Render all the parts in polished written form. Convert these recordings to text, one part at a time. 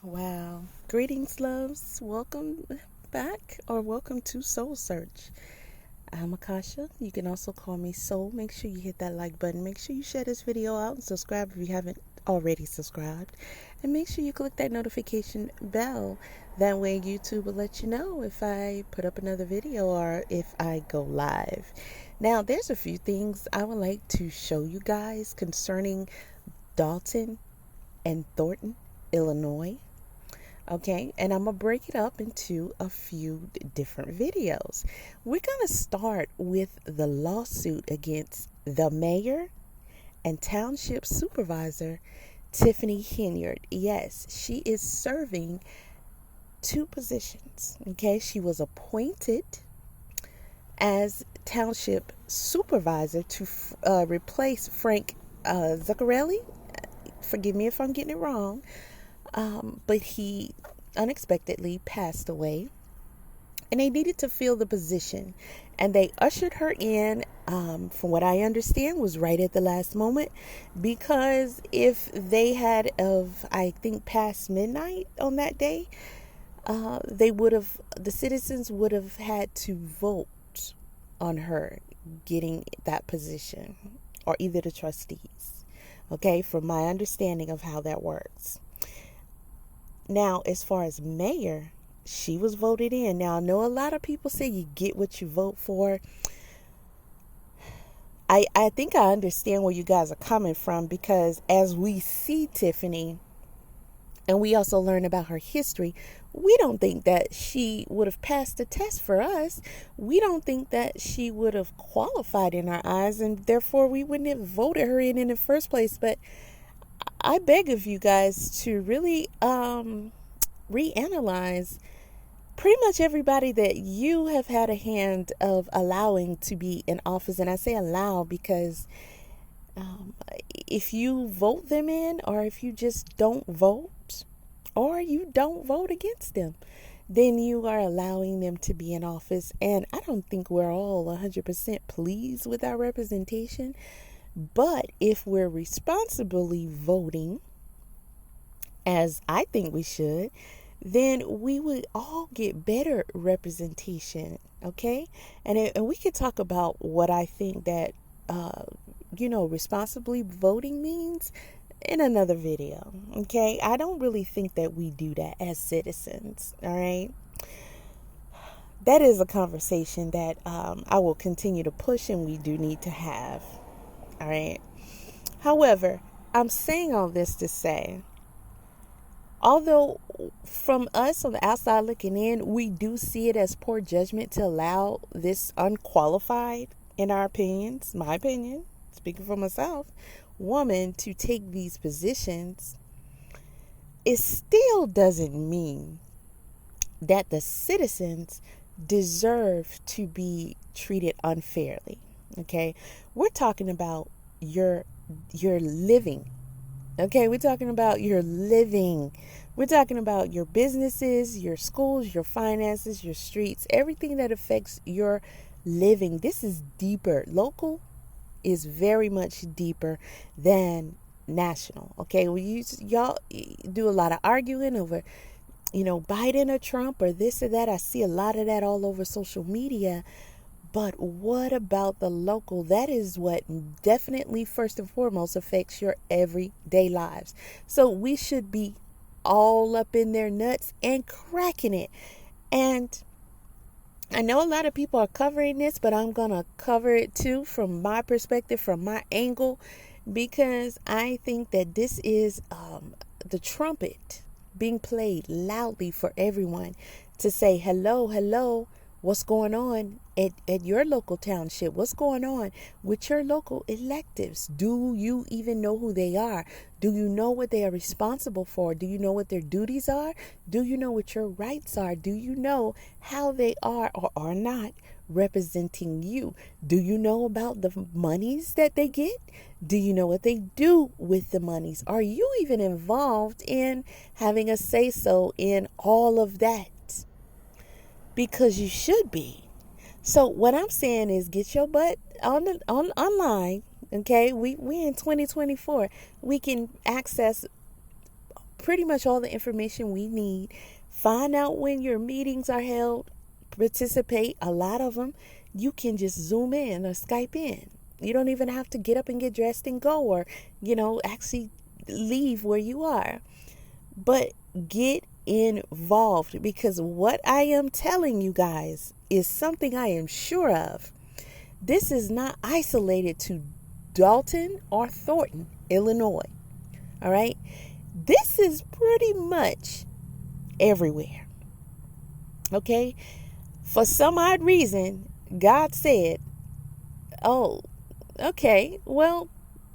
Wow. Greetings, loves. Welcome back or welcome to Soul Search. I'm Akasha. You can also call me Soul. Make sure you hit that like button. Make sure you share this video out and subscribe if you haven't already subscribed. And make sure you click that notification bell. That way YouTube will let you know if I put up another video or if I go live. Now, there's a few things I would like to show you guys concerning Dolton and Thornton, Illinois. Okay, and I'm going to break it up into a few different videos. We're going to start with the lawsuit against the mayor and township supervisor, Tiffany Henyard. Yes, she is serving two positions. Okay, she was appointed as township supervisor to replace Frank Zuccarelli. Forgive me if I'm getting it wrong. But he unexpectedly passed away, and they needed to fill the position, and they ushered her in, from what I understand, was right at the last moment, because if they had I think past midnight on that day, the citizens would have had to vote on her getting that position, or either the trustees. Okay, from my understanding of how that works. Now, as far as mayor, she was voted in. Now, I know a lot of people say you get what you vote for. I think I understand where you guys are coming from, because as we see Tiffany, and we also learn about her history, we don't think that she would have passed the test for us. We don't think that she would have qualified in our eyes, and therefore we wouldn't have voted her in the first place. But I beg of you guys to really reanalyze pretty much everybody that you have had a hand of allowing to be in office. And I say allow because if you vote them in, or if you just don't vote, or you don't vote against them, then you are allowing them to be in office. And I don't think we're all 100% pleased with our representation. But if we're responsibly voting, as I think we should, then we would all get better representation, okay? And we could talk about what I think that, responsibly voting means in another video, okay? I don't really think that we do that as citizens, all right? That is a conversation that I will continue to push, and we do need to have. All right. However, I'm saying all this to say, although from us on the outside looking in, we do see it as poor judgment to allow this unqualified, in our opinions, my opinion, speaking for myself, woman to take these positions, it still doesn't mean that the citizens deserve to be treated unfairly. Okay, we're talking about your living. Okay, we're talking about your living. We're talking about your businesses, your schools, your finances, your streets, everything that affects your living. This is deeper. Local is very much deeper than national. Okay, y'all do a lot of arguing over, Biden or Trump or this or that. I see a lot of that all over social media. But what about the local? That is what definitely first and foremost affects your everyday lives. So we should be all up in their nuts and cracking it. And I know a lot of people are covering this, but I'm going to cover it too from my perspective, from my angle, because I think that this is the trumpet being played loudly for everyone to say, hello, what's going on at your local township? What's going on with your local electives? Do you even know who they are? Do you know what they are responsible for? Do you know what their duties are? Do you know what your rights are? Do you know how they are or are not representing you? Do you know about the monies that they get? Do you know what they do with the monies? Are you even involved in having a say-so in all of that? Because you should be. So what I'm saying is, get your butt online. Okay, we in 2024. We can access pretty much all the information we need. Find out when your meetings are held. Participate. A lot of them, you can just Zoom in or Skype in. You don't even have to get up and get dressed and go, or, actually leave where you are. But get involved, because what I am telling you guys is something I am sure of. This is not isolated to Dolton or Thornton, Illinois. All right. This is pretty much everywhere. Okay. For some odd reason, God said, oh, okay, well,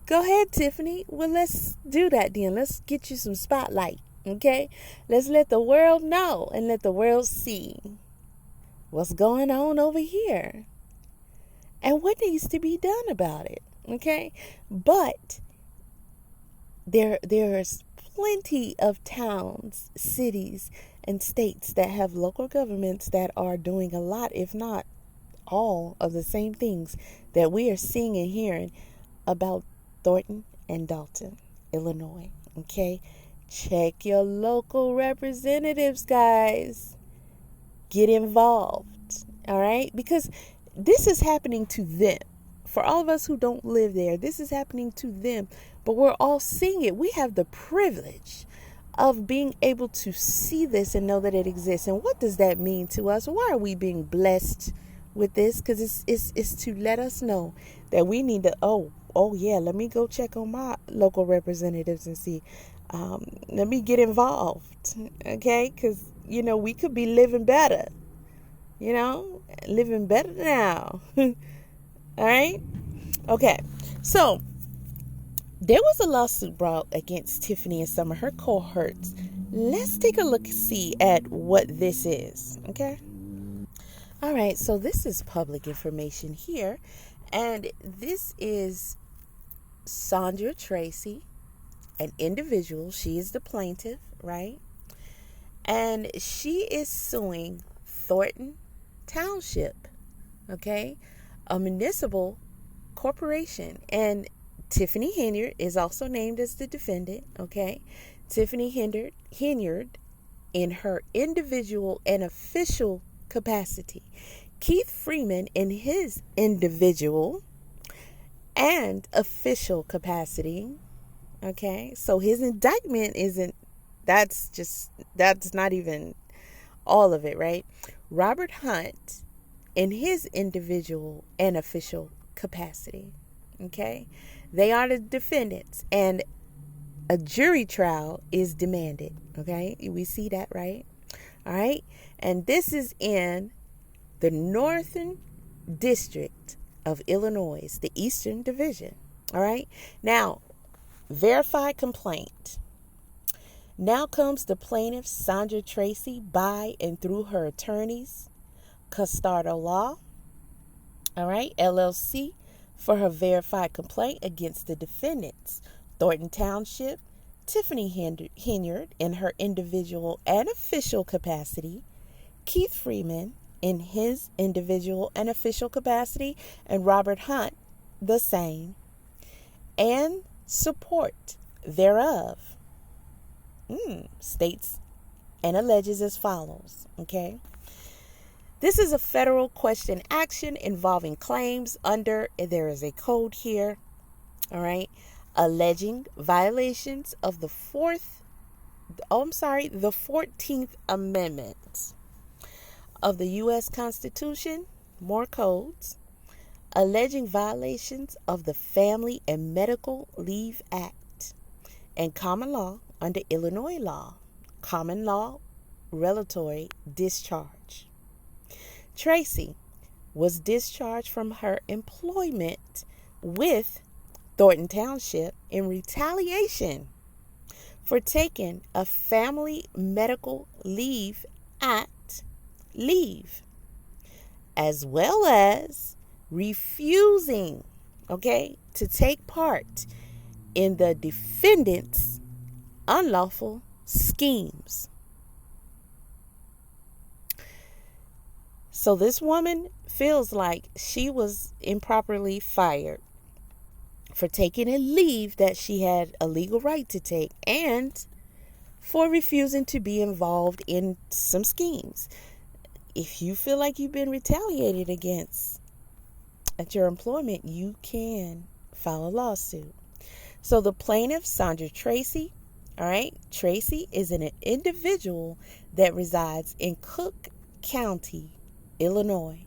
go ahead, Tiffany. Well, let's do that then. Let's get you some spotlight. Okay. Let's let the world know and let the world see what's going on over here and what needs to be done about it. Okay. But there's plenty of towns, cities, and states that have local governments that are doing a lot, if not all, of the same things that we are seeing and hearing about Thornton and Dolton, Illinois. Okay. Check your local representatives, guys. Get involved. All right. Because this is happening to them. For all of us who don't live there, this is happening to them. But we're all seeing it. We have the privilege of being able to see this and know that it exists. And what does that mean to us? Why are we being blessed with this? Because it's to let us know that we need to, oh yeah, let me go check on my local representatives and see. Let me get involved. Okay? Because, we could be living better. Living better now. All right. Okay. So there was a lawsuit brought against Tiffany and some of her cohorts. Let's take a see at what this is. Okay. All right. So this is public information here. And this is TRACY, an individual. She is the plaintiff, right? And she is suing Thornton Township. Okay. A municipal corporation, and Tiffany Henyard is also named as the defendant. Okay, Tiffany Henyard in her individual and official capacity, Keith Freeman in his individual and official capacity. Okay, so his indictment that's not even all of it, right? Robert Hunt in his individual and official capacity. Okay. They are the defendants, and a jury trial is demanded. Okay. We see that, right? All right. And this is in the Northern District of Illinois, the Eastern Division. All right. Now, verified complaint. Now comes the plaintiff, TRACY, by and through her attorneys, Custardo Law, all right, LLC, for her verified complaint against the defendants, Thornton Township, Tiffany Henyard in her individual and official capacity, Keith Freeman in his individual and official capacity, and Robert Hunt the same, and support thereof. States and alleges as follows. Okay. This is a federal question action involving claims under, there is a code here, all right, alleging violations of the 14th Amendment of the U.S. Constitution, more codes, alleging violations of the Family and Medical Leave Act and common law under Illinois law, common law retaliatory discharge. TRACY was discharged from her employment with Thornton Township in retaliation for taking a Family Medical Leave Act leave, as well as refusing, to take part in the defendants' unlawful schemes. So this woman feels like she was improperly fired for taking a leave that she had a legal right to take, and for refusing to be involved in some schemes. If you feel like you've been retaliated against at your employment, you can file a lawsuit. So the plaintiff, Sandra TRACY, all right, TRACY is an individual that resides in Cook County, Illinois.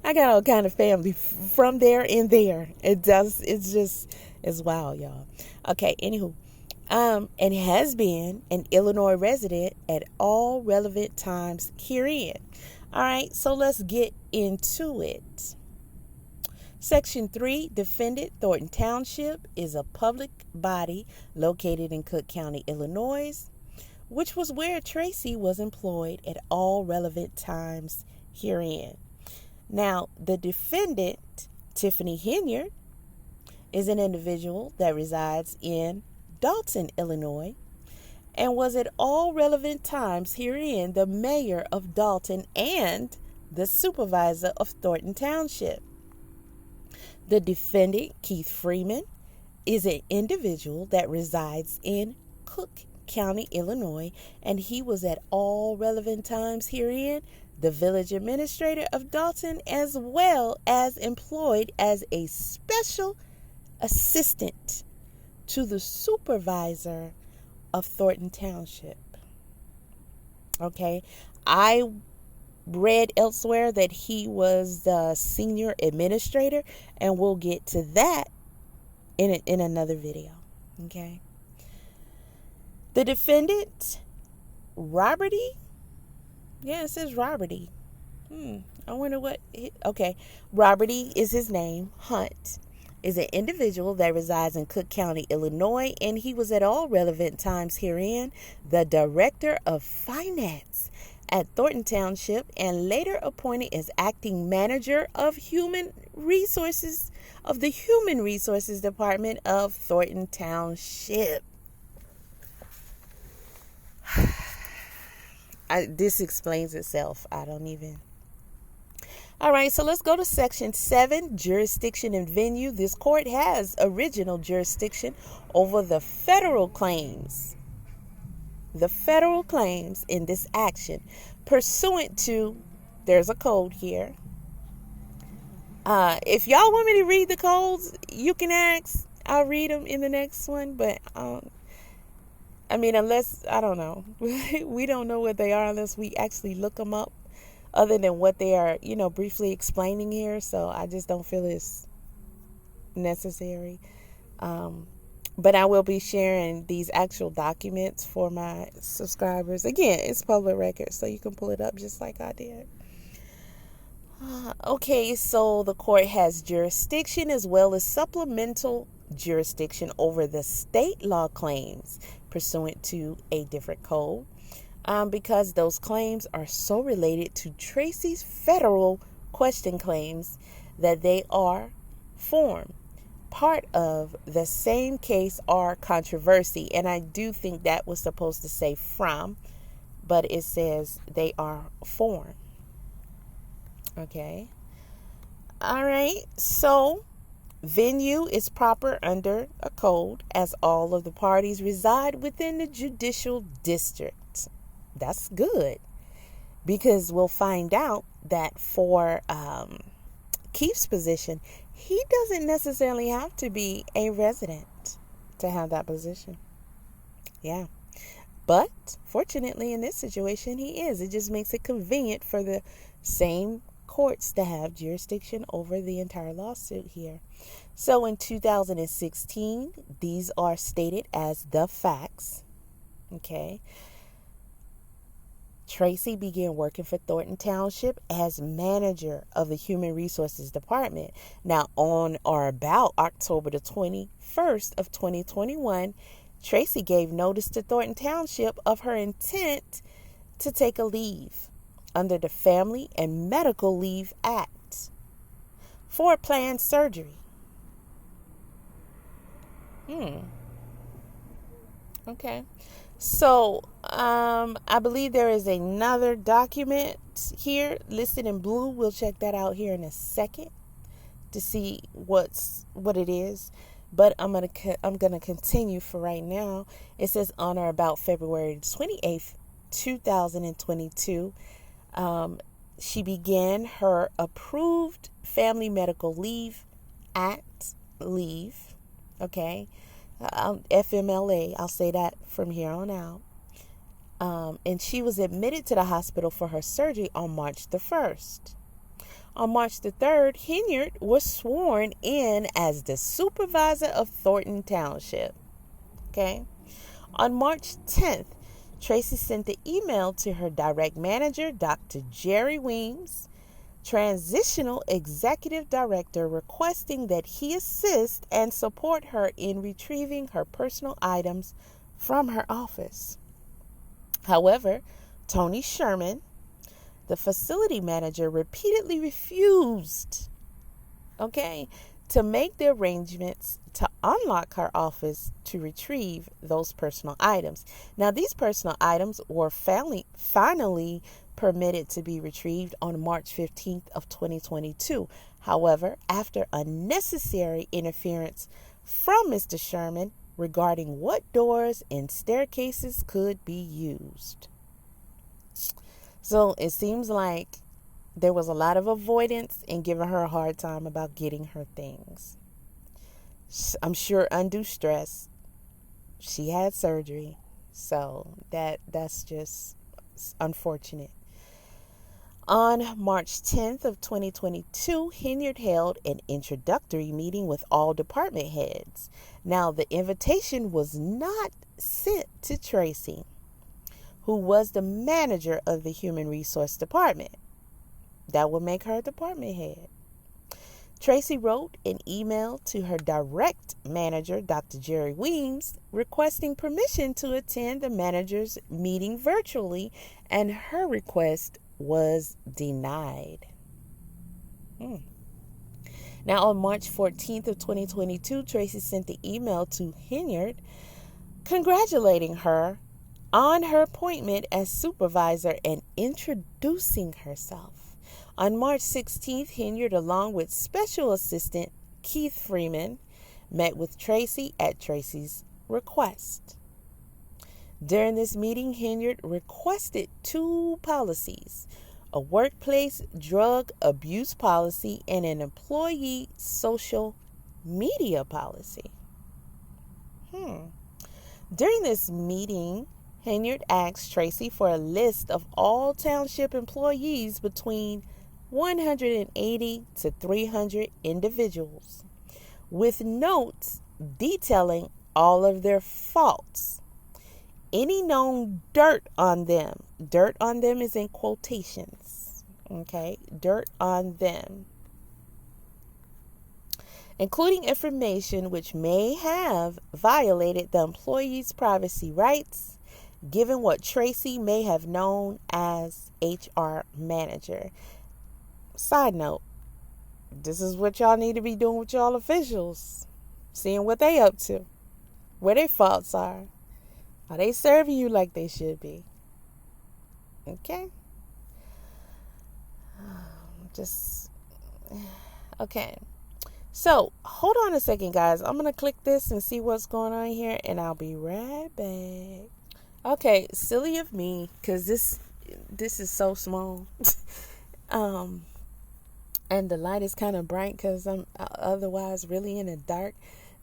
I got all kind of family from there and there. It's wild, y'all. Okay, anywho. And has been an Illinois resident at all relevant times herein. All right, so let's get into it. Section 3, Defendant Thornton Township is a public body located in Cook County, Illinois, which was where TRACY was employed at all relevant times herein. Now, the defendant, Tiffany Henyard, is an individual that resides in Dolton, Illinois, and was at all relevant times herein the mayor of Dolton and the supervisor of Thornton Township. The defendant, Keith Freeman, is an individual that resides in Cook County, Illinois, and he was at all relevant times herein the village administrator of Dolton, as well as employed as a special assistant to the supervisor of Thornton Township. Okay, I read elsewhere that he was the senior administrator, and we'll get to that in another video. Okay, the defendant, Roberty. Yeah, it says Roberty. I wonder what. Okay, Roberty is his name. Hunt is an individual that resides in Cook County, Illinois, and he was at all relevant times herein the director of finance at Thornton Township, and later appointed as acting manager of human resources of the Human Resources Department of Thornton Township. This explains itself. I don't even. All right, so let's go to Section 7, Jurisdiction and Venue. This court has original jurisdiction over the federal claims. The federal claims in this action pursuant to, there's a code here. If y'all want me to read the codes, you can ask. I'll read them in the next one, but unless, I don't know. We don't know what they are unless we actually look them up, other than what they are, briefly explaining here. So I just don't feel it's necessary. But I will be sharing these actual documents for my subscribers. Again, it's public record, so you can pull it up just like I did. Okay, so the court has jurisdiction as well as supplemental jurisdiction over the state law claims pursuant to a different code, because those claims are so related to TRACY's federal question claims that they are formed part of the same case or controversy. And I do think that was supposed to say from, but it says they are formed. Okay. All right. So venue is proper under a code as all of the parties reside within the judicial district. That's good, because we'll find out that for Keith's position, he doesn't necessarily have to be a resident to have that position. Yeah. But fortunately, in this situation, he is. It just makes it convenient for the same courts to have jurisdiction over the entire lawsuit here. So in 2016, these are stated as the facts. Okay. TRACY began working for Thornton Township as manager of the Human Resources Department. Now, on or about October the 21st of 2021, TRACY gave notice to Thornton Township of her intent to take a leave under the Family and Medical Leave Act for planned surgery. Okay. So, I believe there is another document here listed in blue. We'll check that out here in a second to see what it is. but I'm gonna continue for right now. It says on or about February 28th, 2022, she began her approved family medical leave act leave. Okay, FMLA. I'll say that from here on out. And she was admitted to the hospital for her surgery on March the 1st. On March the 3rd, Henyard was sworn in as the supervisor of Thornton Township. Okay. On March 10th, TRACY sent the email to her direct manager, Dr. Jerry Weems, transitional executive director, requesting that he assist and support her in retrieving her personal items from her office. However, Tony Sherman, the facility manager, repeatedly refused, to make the arrangements to unlock her office to retrieve those personal items. Now, these personal items were finally permitted to be retrieved on March 15th of 2022. However, after unnecessary interference from Mr. Sherman regarding what doors and staircases could be used. So it seems like there was a lot of avoidance and giving her a hard time about getting her things. I'm sure undue stress. She had surgery. So that's just unfortunate. On March 10th of 2022, Henyard held an introductory meeting with all department heads. Now, the invitation was not sent to TRACY, who was the manager of the Human Resource Department. That would make her a department head. TRACY wrote an email to her direct manager, Dr. Jerry Weems, requesting permission to attend the manager's meeting virtually, and her request was denied. Now, on March 14th of 2022, TRACY sent the email to Henyard congratulating her on her appointment as supervisor and introducing herself. On March 16th, Henyard, along with Special Assistant Keith Freeman, met with TRACY at TRACY's request. During this meeting, Henyard requested 2 policies: a workplace drug abuse policy and an employee social media policy. During this meeting, Henyard asked TRACY for a list of all township employees between 180 to 300 individuals, with notes detailing all of their faults, any known dirt on them. Dirt on them is in quotations. Okay, dirt on them, including information which may have violated the employee's privacy rights, given what TRACY may have known as HR manager. Side note, this is what y'all need to be doing with y'all officials. Seeing what they up to, where their faults are. Are they serving you like they should be? Okay. Okay. So, hold on a second, guys. I'm going to click this and see what's going on here, and I'll be right back. Okay, silly of me, because this is so small. And the light is kind of bright because I'm otherwise really in the dark.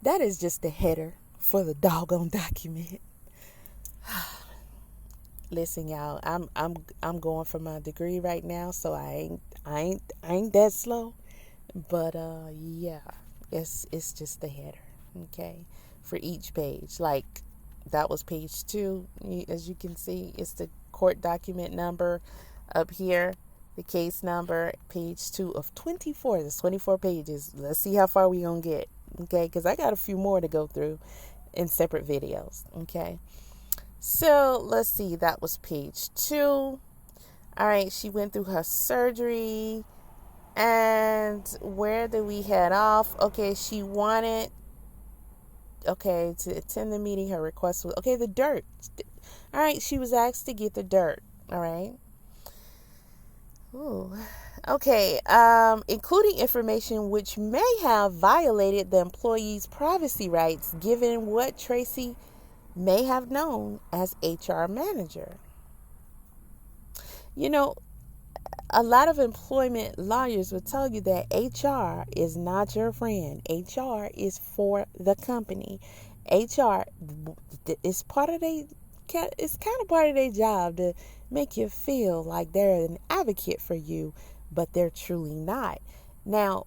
That is just the header for the doggone document. Listen, y'all, I'm going for my degree right now, so I ain't that slow. But yeah, it's just the header, okay, for each page. Like that was page 2. As you can see, it's the court document number up here, the case number, page 2 of 24. There's 24 pages. Let's see how far we gonna get, okay? Because I got a few more to go through in separate videos, okay? So let's see. That was page 2. All right, she went through her surgery. And where did we head off? Okay, she wanted, to attend the meeting. Her request was, the dirt. All right, she was asked to get the dirt. All right. Ooh. Okay, including information which may have violated the employee's privacy rights given what TRACY may have known as HR manager. You know, a lot of employment lawyers will tell you that HR is not your friend. HR is for the company. HR is part of it's kind of part of their job to make you feel like they're an advocate for you, but they're truly not. Now,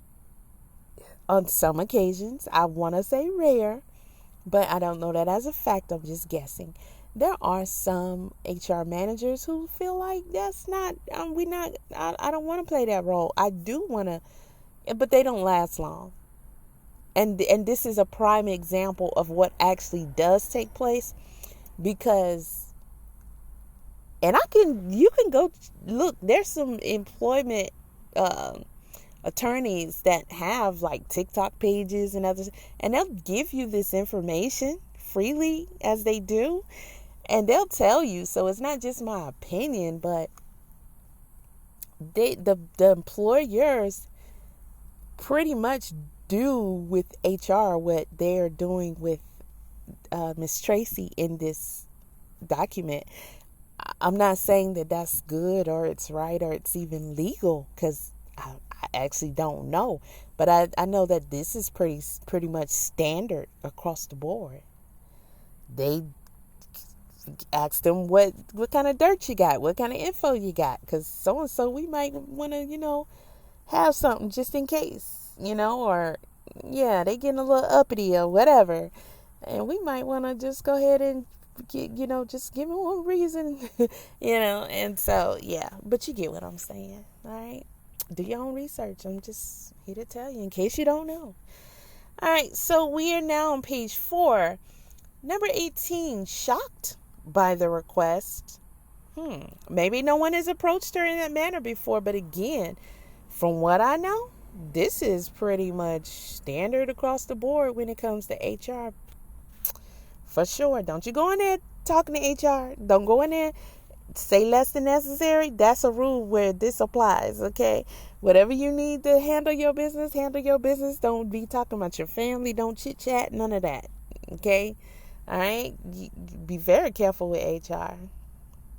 on some occasions, I want to say rare, but I don't know that as a fact. I'm just guessing. There are some HR managers who feel like that's not, I don't want to play that role. I do want to, but they don't last long. And this is a prime example of what actually does take place, because, and you can go look, there's some employment attorneys that have like TikTok pages and others, and they'll give you this information freely as they do. And they'll tell you, so it's not just my opinion, but the employers pretty much do with HR what they're doing with Miss TRACY in this document. I'm not saying that that's good or it's right or it's even legal, because I actually don't know. But I know that this is pretty much standard across the board. They ask them what kind of dirt you got, what kind of info you got, because so and so we might want to have something just in case, or yeah, they getting a little uppity or whatever, and we might want to just go ahead and get, just give them one reason, and so yeah, but you get what I'm saying. All right, do your own research. I'm just here to tell you in case you don't know. All right, so we are now on page 4. Number 18, shocked by the request. Maybe no one has approached her in that manner before, but again, from what I know, this is pretty much standard across the board when it comes to HR. For sure. Don't you go in there talking to HR. Don't go in there, say less than necessary. That's a rule where this applies, okay? Whatever you need to handle your business, handle your business. Don't be talking about your family. Don't chit-chat, none of that, okay? All right, be very careful with HR,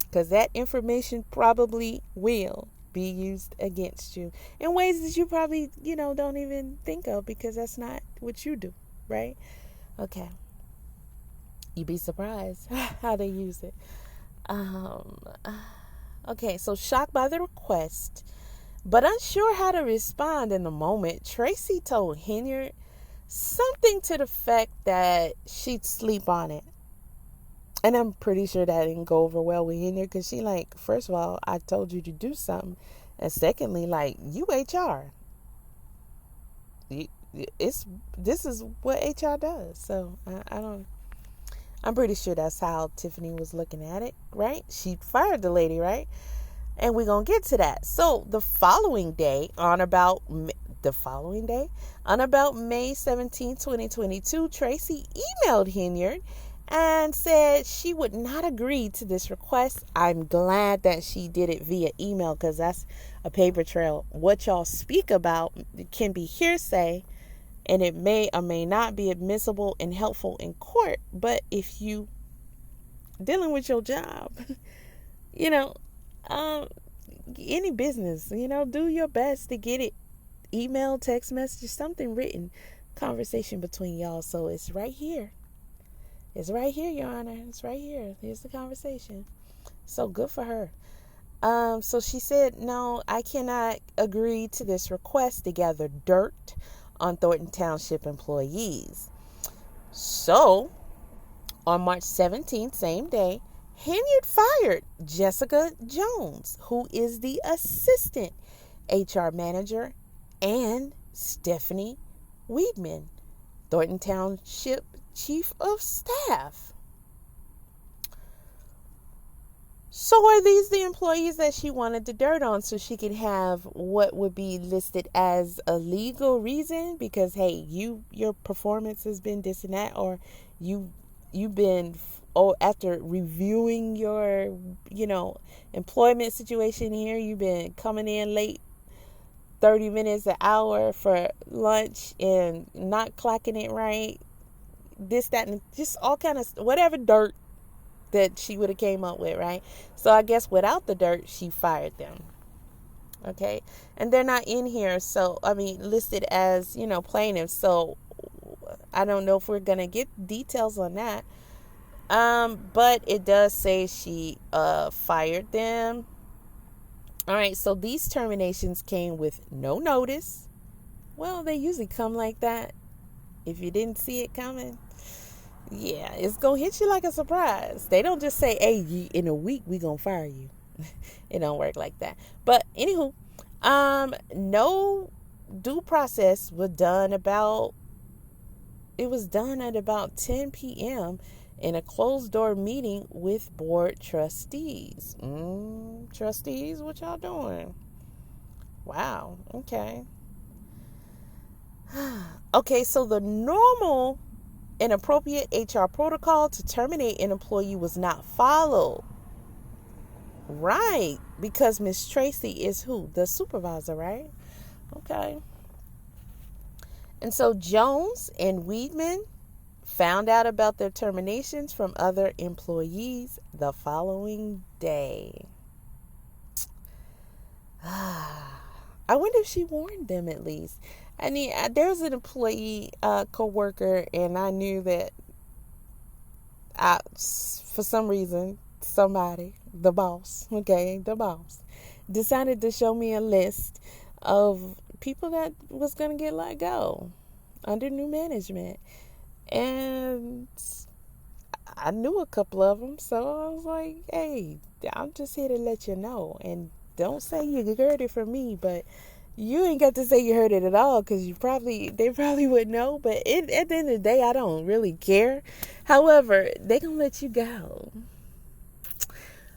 because that information probably will be used against you in ways that you probably, don't even think of, because that's not what you do, right? Okay. You'd be surprised how they use it. Okay, so shocked by the request, but unsure how to respond in the moment, TRACY told Henyard something to the effect that she'd sleep on it. And I'm pretty sure that didn't go over well with Henyard, because she first of all, I told you to do something. And secondly, you HR. This is what HR does. So I'm pretty sure that's how Tiffany was looking at it, right? She fired the lady, right? And we're going to get to that. So the following day, on about May 17, 2022, TRACY emailed Henyard and said she would not agree to this request. I'm glad that she did it via email, because that's a paper trail. What y'all speak about can be hearsay, and it may or may not be admissible and helpful in court. But if you dealing with your job, any business, do your best to get it. Email, text message, something written, conversation between y'all. So it's right here. It's right here, Your Honor. It's right here. Here's the conversation. So good for her. So she said, no, I cannot agree to this request to gather dirt on Thornton Township employees. So on March 17th, same day, Henyard fired Jessica Jones, who is the assistant HR manager, and Stephanie Weedman, Thornton Township chief of staff. So are these the employees that she wanted the dirt on, so she could have what would be listed as a legal reason? Because, hey, your performance has been this and that, or you've been after reviewing your, employment situation here, you've been coming in late 30 minutes, an hour for lunch and not clocking it right, this, that, and just all kind of whatever dirt that she would have came up with, right? So I guess without the dirt, she fired them. Okay. And they're not in here. So, listed as, plaintiffs. So I don't know if we're going to get details on that. But it does say she, fired them. All right. So these terminations came with no notice. Well, they usually come like that. If you didn't see it coming, yeah, it's going to hit you like a surprise. They don't just say, hey, in a week, we going to fire you. It don't work like that. But anywho, no due process was done at about 10 p.m. in a closed door meeting with board trustees. Trustees, what y'all doing? Wow. Okay. Okay, so the normal and appropriate HR protocol to terminate an employee was not followed. Right, because Miss Tracy is who? The supervisor, right? Okay. And so Jones and Weedman found out about their terminations from other employees the following day. I wonder if she warned them at least. I mean, there was an employee, co-worker, and I knew that for some reason, somebody, the boss, decided to show me a list of people that was going to get let go under new management. And I knew a couple of them, so I was like, hey, I'm just here to let you know. And don't say you heard it from me, but you ain't got to say you heard it at all, because they probably would know. But at the end of the day, I don't really care. However, they gonna let you go.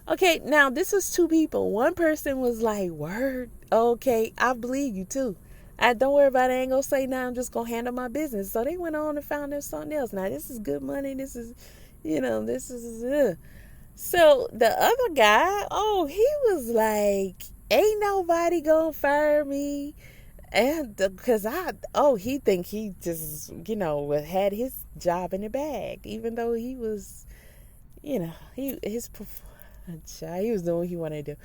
Okay, now this was two people. One person was like, word, okay, I believe you too. Don't worry about it. I ain't gonna say now. I'm just gonna handle my business. So they went on and found them something else. Now this is good money. This is, So the other guy, he was like, ain't nobody gonna fire me. And because he think he just, had his job in the bag, even though he was, he was doing what he wanted to do.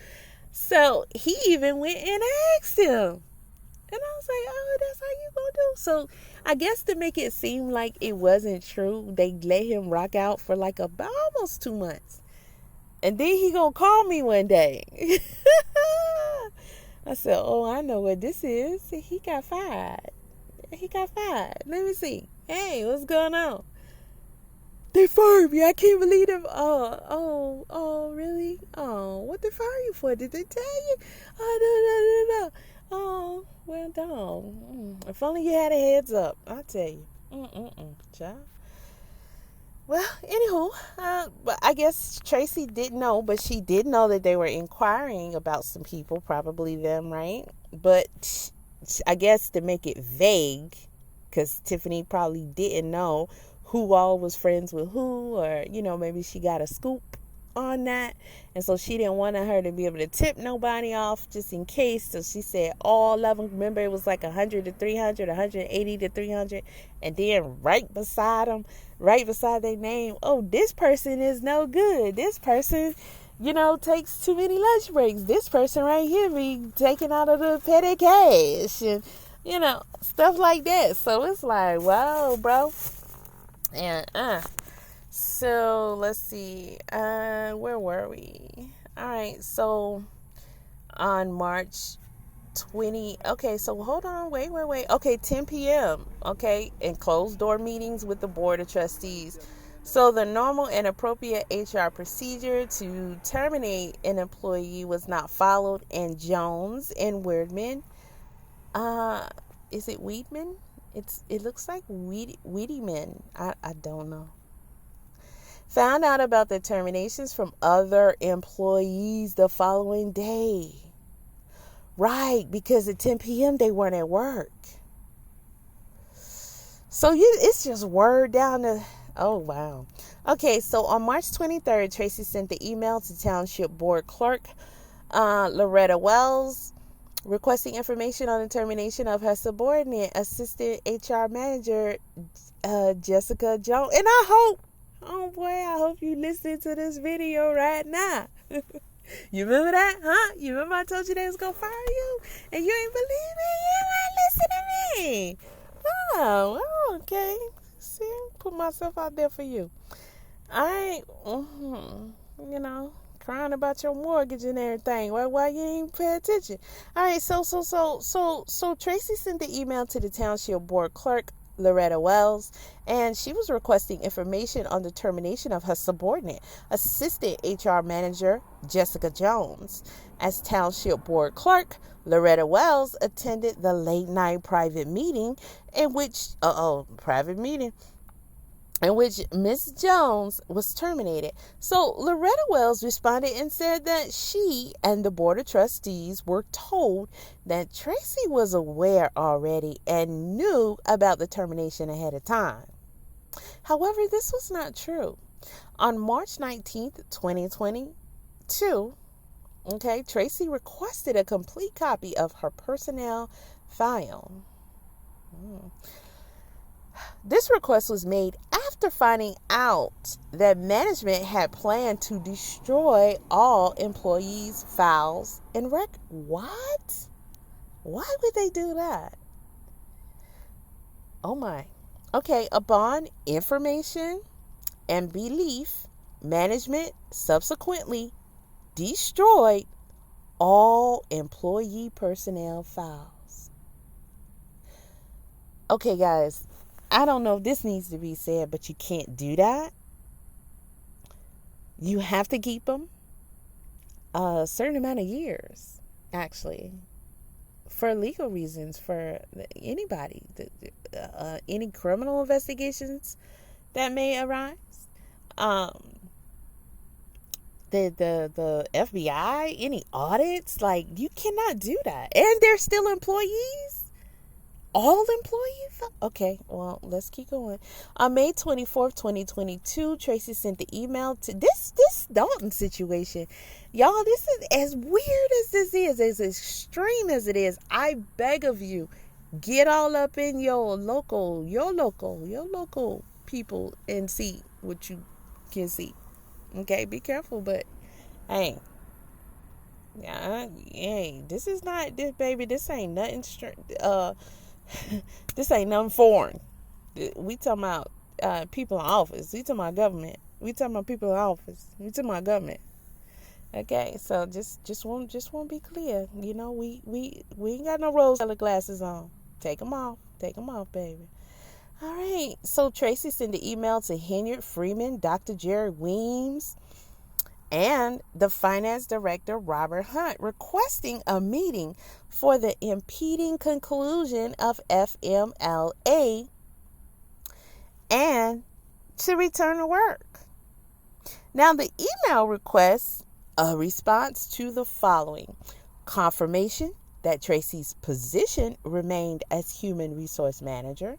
So he even went and asked him. And I was like, that's how you gonna do? So I guess to make it seem like it wasn't true, they let him rock out for like about almost 2 months. And then he gonna call me one day. I said, I know what this is. He got fired. Let me see. Hey, what's going on? They fired me. I can't believe them. Oh, really? Oh, what they fire you for? Did they tell you? Oh, no. Oh, well, done. If only you had a heads up. I'll tell you. Child. Well, anywho, but I guess Tracy didn't know, but she did know that they were inquiring about some people, probably them, right? But I guess to make it vague, because Tiffany probably didn't know who all was friends with who, or, maybe she got a scoop on that. And so she didn't want her to be able to tip nobody off just in case. So she said all of them. Remember, it was like 100 to 300, 180 to 300. And then right beside them, right beside their name, this person is no good. This person, takes too many lunch breaks. This person right here be taking out of the petty cash. And, stuff like that. So it's like, wow, bro. And, so let's see, where were we? All right, so on March 20, okay, so hold on, wait, okay, 10 p.m., okay, in closed door meetings with the board of trustees. So the normal and appropriate HR procedure to terminate an employee was not followed, and Jones and Weirdman, is it Weedman? It looks like Weedyman, I don't know. Found out about the terminations from other employees the following day. Right, because at 10 p.m. they weren't at work. So it's just word down the Oh, wow. Okay, so on March 23rd, Tracy sent the email to Township Board Clerk Loretta Wells requesting information on the termination of her subordinate, Assistant HR Manager Jessica Jones. And I hope you listen to this video right now. You remember that, huh? You remember I told you they was going to fire you? And you ain't believe me? You ain't listen to me. Oh, okay. See, put myself out there for you. All right. You know, crying about your mortgage and everything. Why you ain't pay attention? All right. So Tracy sent the email to the Township Board Clerk, Loretta Wells, and she was requesting information on the termination of her subordinate, Assistant HR Manager Jessica Jones. As Township Board Clerk, Loretta Wells attended the late night private meeting in which Miss Jones was terminated. So Loretta Wells responded and said that she and the Board of Trustees were told that Tracy was aware already and knew about the termination ahead of time. However, this was not true. On March 19th, 2022, Tracy requested a complete copy of her personnel file. This request was made after finding out that management had planned to destroy all employees' files and records. What? Why would they do that? Oh my. Okay, upon information and belief, management subsequently destroyed all employee personnel files. Okay, guys. I don't know if this needs to be said, but you can't do that. You have to keep them a certain amount of years, actually, for legal reasons, for anybody, any criminal investigations that may arise. The FBI, any audits, like, you cannot do that. And they're still employees. All employees? Okay, well, let's keep going. On May 24th, 2022, Tracy sent the email to this Dolton situation. Y'all, this is as weird as this is, as extreme as it is. I beg of you, get all up in your local people and see what you can see. Okay, be careful, but hey. This is not this, baby. This ain't nothing this ain't nothing foreign. We talking about people in office. We talking about government. We talking about people in office. We talking about government. Okay, so just want to be clear. You know, we ain't got no rose-colored glasses on. Take them off, baby. All right. So Tracy sent the email to Henyard, Freeman, Dr. Jerry Weems, and the finance director, Robert Hunt, requesting a meeting for the impending conclusion of FMLA and to return to work. Now, the email requests a response to the following: confirmation that Tracy's position remained as human resource manager,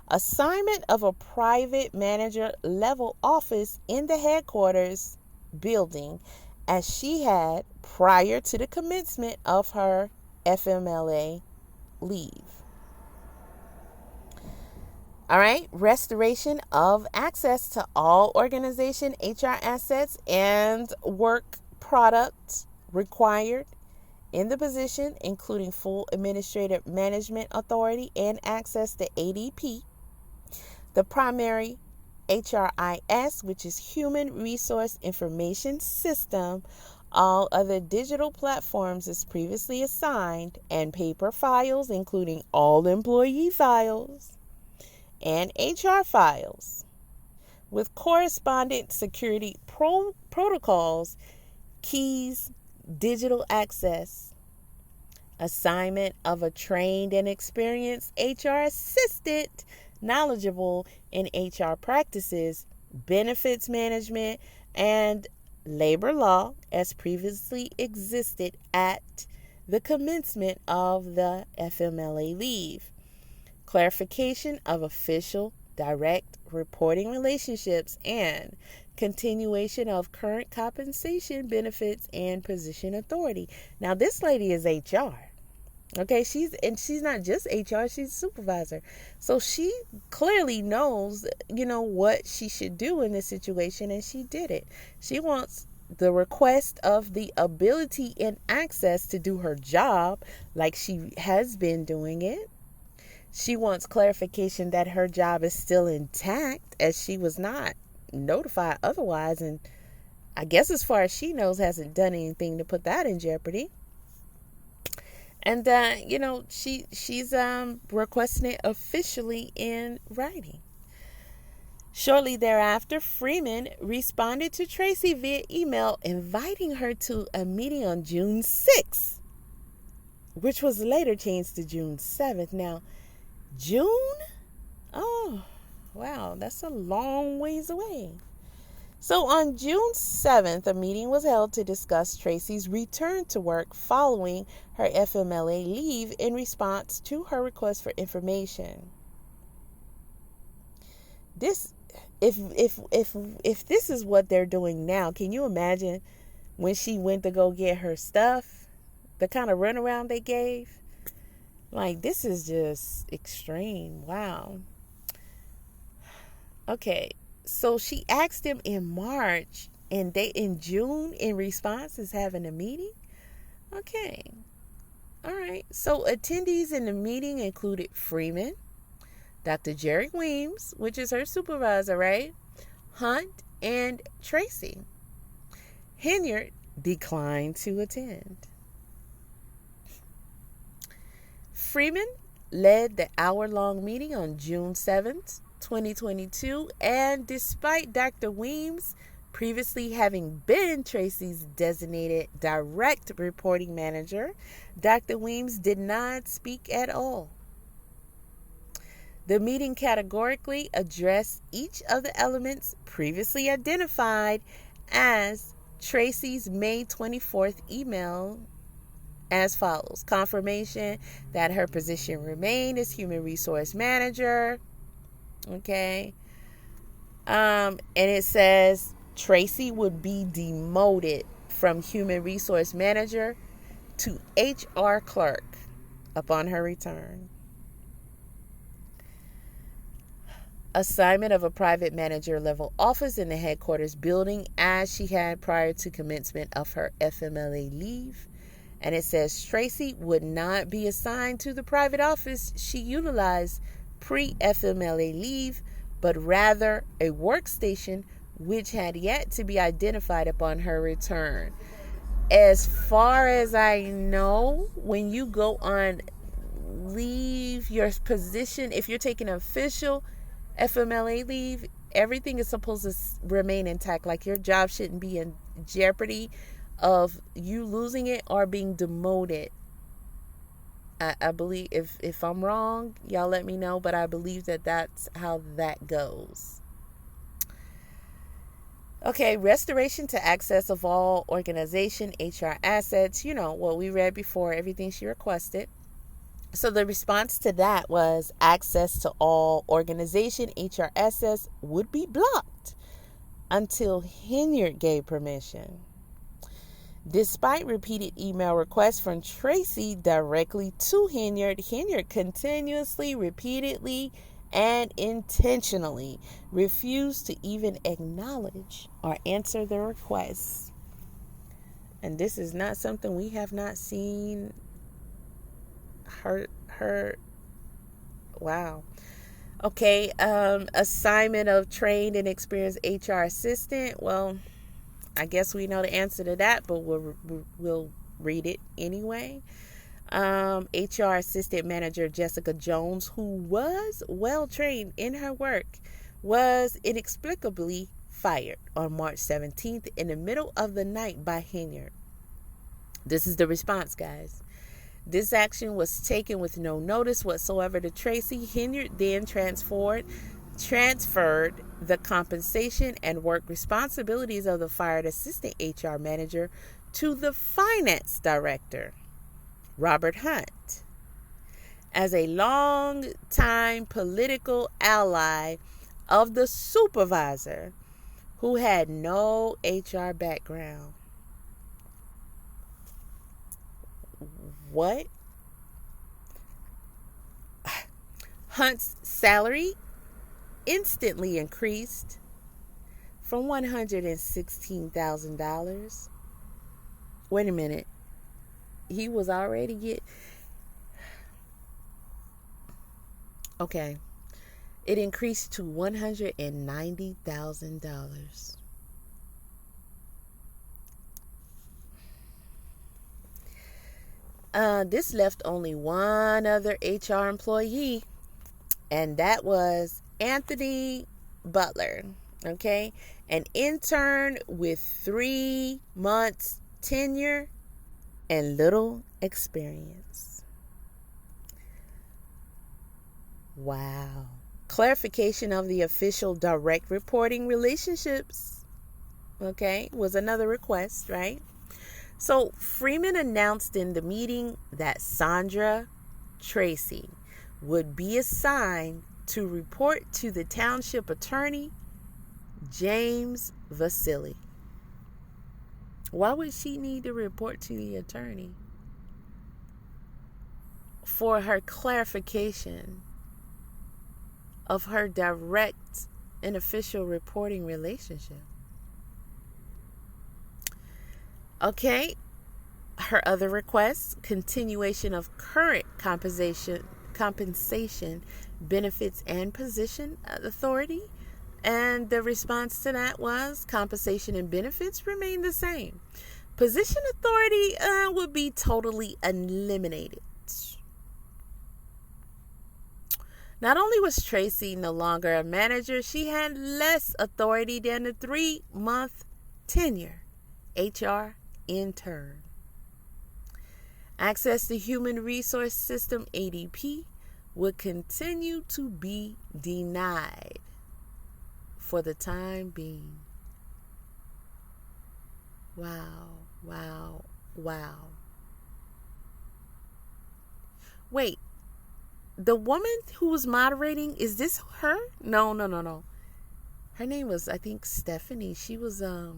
assignment of a private manager level office in the headquarters building as she had prior to the commencement of her FMLA leave. All right, restoration of access to all organization HR assets and work products required in the position, including full administrative management authority and access to ADP, the primary HRIS, which is Human Resource Information System, all other digital platforms as previously assigned, and paper files, including all employee files and HR files, with correspondent security protocols, keys, digital access, assignment of a trained and experienced HR assistant knowledgeable in HR practices, benefits management, and labor law as previously existed at the commencement of the FMLA leave. Clarification of official direct reporting relationships, and continuation of current compensation, benefits, and position authority. Now, this lady is HR. Okay, she's not just HR, she's a supervisor. So she clearly knows, what she should do in this situation, and she did it. She wants the request of the ability and access to do her job like she has been doing it. She wants clarification that her job is still intact, as she was not notified otherwise, and I guess as far as she knows hasn't done anything to put that in jeopardy. And she's requesting it officially in writing. Shortly thereafter, Freeman responded to TRACY via email inviting her to a meeting on June 6th, which was later changed to June 7th. Now, June? Oh, wow, that's a long ways away. So on June 7th, a meeting was held to discuss TRACY's return to work following her FMLA leave in response to her request for information. If this is what they're doing now, can you imagine when she went to go get her stuff, the kind of runaround they gave? Like, this is just extreme. Wow. Okay. So she asked him in March, and they in June in response is having a meeting. Okay. All right. So attendees in the meeting included Freeman, Dr. Jerry Weems, which is her supervisor, right? Hunt, and TRACY. Henyard declined to attend. Freeman led the hour-long meeting on June 7th, 2022, and despite Dr. Weems previously having been TRACY's designated direct reporting manager, Dr. Weems did not speak at all. The meeting categorically addressed each of the elements previously identified as TRACY's May 24th email as follows. Confirmation that her position remained as human resource manager. Okay. And it says TRACY would be demoted from human resource manager to HR clerk upon her return. Assignment of a private manager level office in the headquarters building as she had prior to commencement of her FMLA leave. And it says TRACY would not be assigned to the private office she utilized pre-FMLA leave, but rather a workstation which had yet to be identified upon her return. As far as I know, when you go on leave, your position, if you're taking official FMLA leave, everything is supposed to remain intact. Like, your job shouldn't be in jeopardy of you losing it or being demoted. I believe, if I'm wrong, y'all let me know, but I believe that that's how that goes. Okay, restoration to access of all organization, HR assets, what we read before, everything she requested. So the response to that was access to all organization, HR assets would be blocked until Henyard gave permission. Despite repeated email requests from TRACY directly to Henyard, Henyard continuously, repeatedly, and intentionally refused to even acknowledge or answer the requests. And this is not something we have not seen her. Wow. Okay. Assignment of trained and experienced HR assistant. Well, I guess we know the answer to that, but we'll read it anyway. HR Assistant Manager Jessica Jones, who was well trained in her work, was inexplicably fired on March 17th in the middle of the night by Henyard. This is the response, guys. This action was taken with no notice whatsoever to TRACY. Henyard then transferred the compensation and work responsibilities of the fired assistant HR manager to the finance director, Robert Hunt. as a long-time political ally of the supervisor who had no HR background. What? Hunt's salary instantly increased from $116,000. Wait a minute. He was already okay. It increased to $190,000. This left only one other HR employee, and that was Anthony Butler, okay? An intern with 3 months tenure and little experience. Wow. Clarification of the official direct reporting relationships, okay, was another request, right? So Freeman announced in the meeting that Sandra TRACY would be assigned to report to the township attorney, James Vasili. Why would she need to report to the attorney? For her clarification of her direct and official reporting relationship. Okay. Her other requests: continuation of current compensation, benefits, and position authority. And the response to that was compensation and benefits remain the same. Position authority would be totally eliminated. Not only was TRACY no longer a manager, she had less authority than a 3-month tenure HR intern. Access to human resource system ADP would continue to be denied for the time being. Wow. Wait, the woman who was moderating, is this her? No. Her name was, I think, Stephanie. She was, no,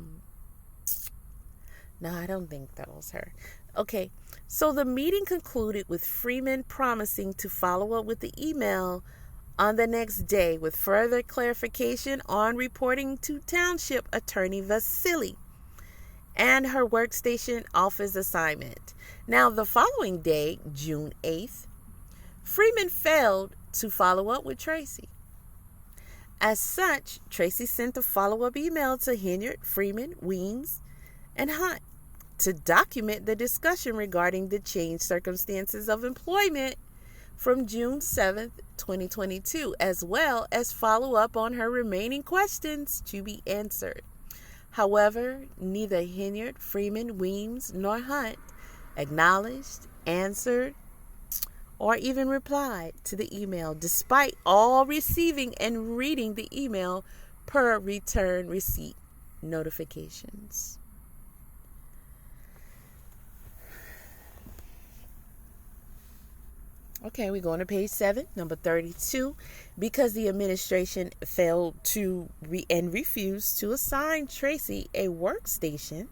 I don't think that was her. Okay, so the meeting concluded with Freeman promising to follow up with the email on the next day with further clarification on reporting to Township Attorney Vasili and her workstation office assignment. Now, the following day, June 8th, Freeman failed to follow up with TRACY. As such, TRACY sent a follow-up email to Henyard, Freeman, Weems, and Hunt to document the discussion regarding the changed circumstances of employment from June 7th, 2022, as well as follow up on her remaining questions to be answered. However, neither Henyard, Freeman, Weems, nor Hunt acknowledged, answered, or even replied to the email, despite all receiving and reading the email per return receipt notifications. Okay, we're going to page 7, number 32. Because the administration failed to refused to assign TRACY a workstation,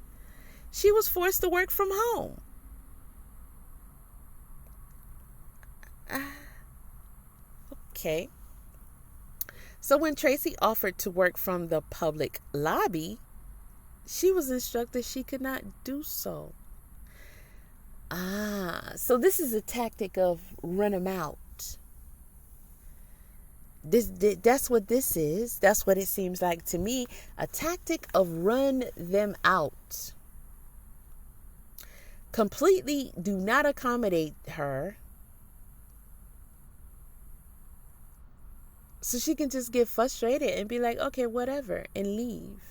she was forced to work from home. Okay. So when TRACY offered to work from the public lobby, she was instructed she could not do so. So this is a tactic of run them out. That's what this is. That's what it seems like to me. A tactic of run them out. Completely do not accommodate her, so she can just get frustrated and be like, okay, whatever, and leave.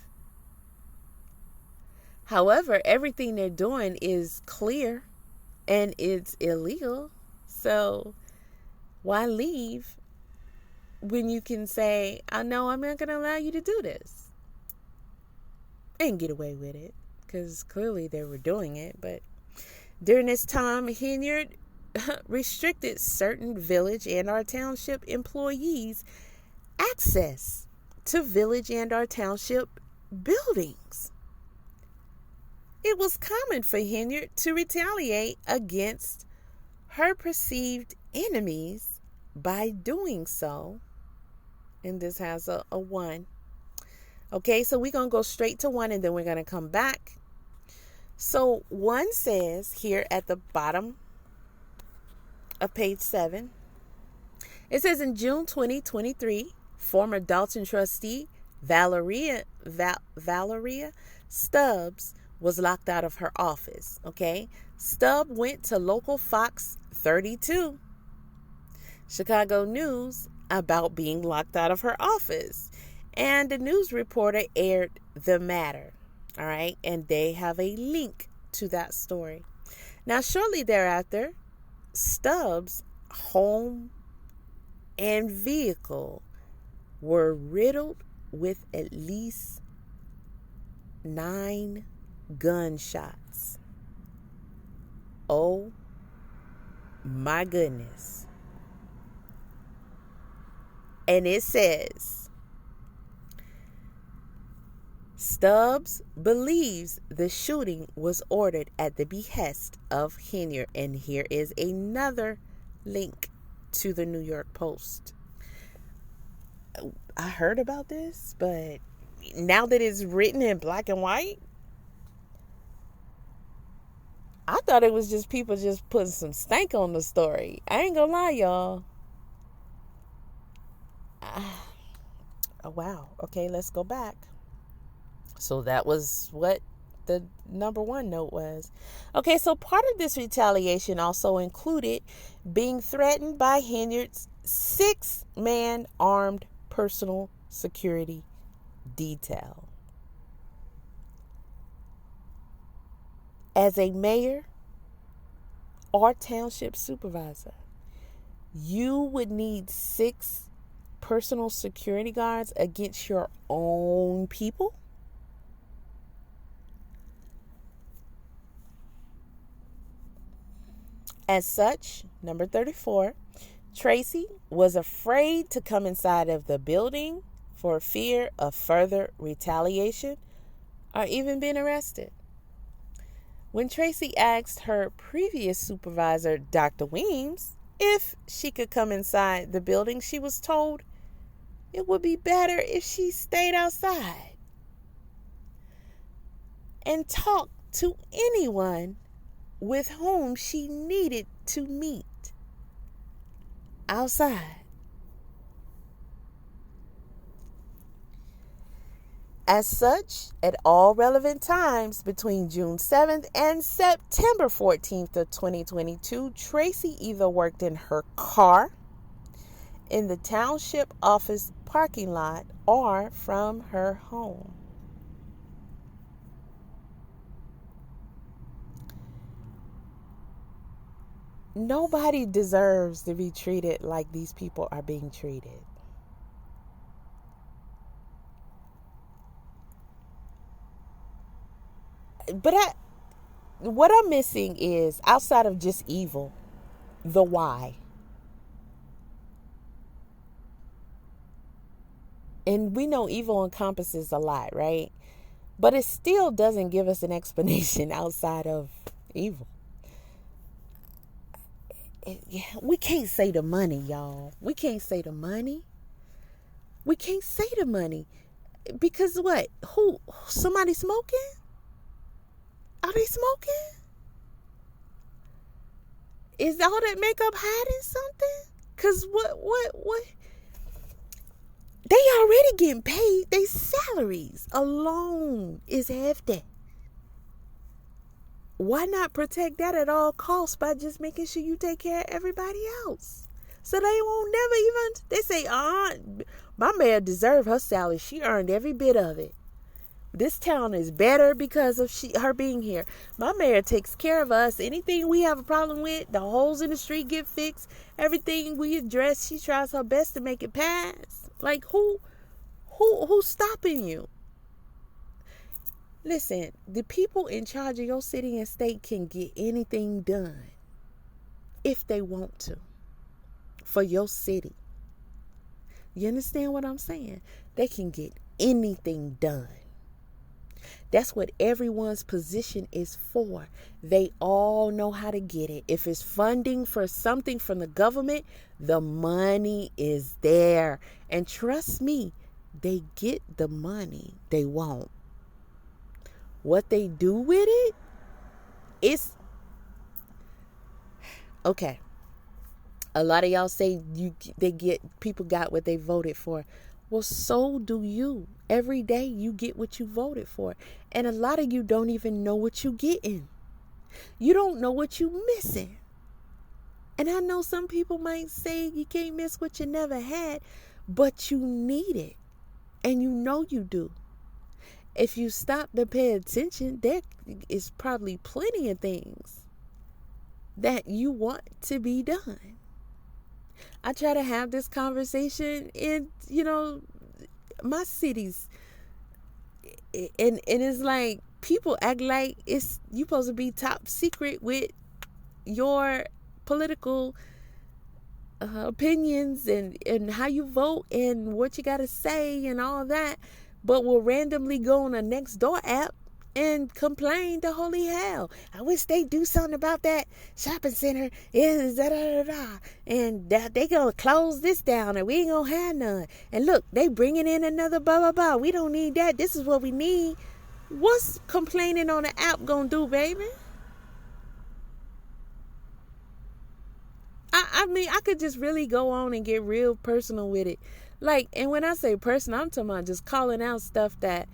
However, everything they're doing is clear and it's illegal. So why leave when you can say, I know I'm not going to allow you to do this, and get away with it? Because clearly they were doing it. But during this time, Henyard restricted certain village and our township employees access to village and our township buildings. It was common for Henyard to retaliate against her perceived enemies by doing so. And this has a 1. Okay, so we're going to go straight to 1 and then we're going to come back. So 1 says here at the bottom of page 7, it says in June 2023, former Dolton trustee Valeria Stubbs was locked out of her office. Okay, Stubb went to local Fox 32 Chicago News about being locked out of her office, and the news reporter aired the matter. All right, and they have a link to that story. Now, shortly thereafter, Stubbs' home and vehicle were riddled with at least 9 gunshots. Oh my goodness. And it says, Stubbs believes the shooting was ordered at the behest of Henyard. And here is another link to the New York Post. I heard about this, but now that it's written in black and white, I thought it was just people just putting some stank on the story. I ain't gonna lie, y'all. Oh, wow. Okay, let's go back. So that was what the number 1 note was. Okay, so part of this retaliation also included being threatened by Henyard's 6-man armed personal security detail. As a mayor or township supervisor, you would need 6 personal security guards against your own people? As such, number 34, TRACY was afraid to come inside of the building for fear of further retaliation or even being arrested. When TRACY asked her previous supervisor, Dr. Weems, if she could come inside the building, she was told it would be better if she stayed outside and talked to anyone with whom she needed to meet outside. As such, at all relevant times between June 7th and September 14th of 2022, TRACY either worked in her car, in the township office parking lot, or from her home. Nobody deserves to be treated like these people are being treated. But what I'm missing is, outside of just evil, the why. And we know evil encompasses a lot, right? But it still doesn't give us an explanation outside of evil. We can't say the money, y'all. We can't say the money. We can't say the money. Because what? Who? Somebody smoking? Are they smoking? Is all that makeup hiding something? Because what? They already getting paid. They salaries alone is half that. Why not protect that at all costs by just making sure you take care of everybody else? So they won't never even, they say, my mayor deserved her salary. She earned every bit of it. This town is better because of her being here. My mayor takes care of us. Anything we have a problem with, the holes in the street get fixed. Everything we address, she tries her best to make it pass. Like, who's stopping you? Listen, the people in charge of your city and state can get anything done. if they want to, for your city. You understand what I'm saying? They can get anything done. That's what everyone's position is for. They all know how to get it. If it's funding for something from the government, the money is there. And trust me, they get the money they want. What they do with it is okay. A lot of y'all say people got what they voted for. Well, so do you. Every day you get what you voted for. And a lot of you don't even know what you getting. You don't know what you missing. And I know some people might say you can't miss what you never had, but you need it. And you know you do. If you stop to pay attention, there is probably plenty of things that you want to be done. I try to have this conversation in, my cities. And it's like people act like it's you supposed to be top secret with your political opinions and how you vote and what you got to say and all that. But will randomly go on a next door app and complain to holy hell. I wish they do something about that shopping center. And they gonna close this down and we ain't gonna have none. And look, they bringing in another blah, blah, blah. We don't need that. This is what we need. What's complaining on the app gonna do, baby? I mean, I could just really go on and get real personal with it. Like, and when I say personal, I'm talking about just calling out stuff that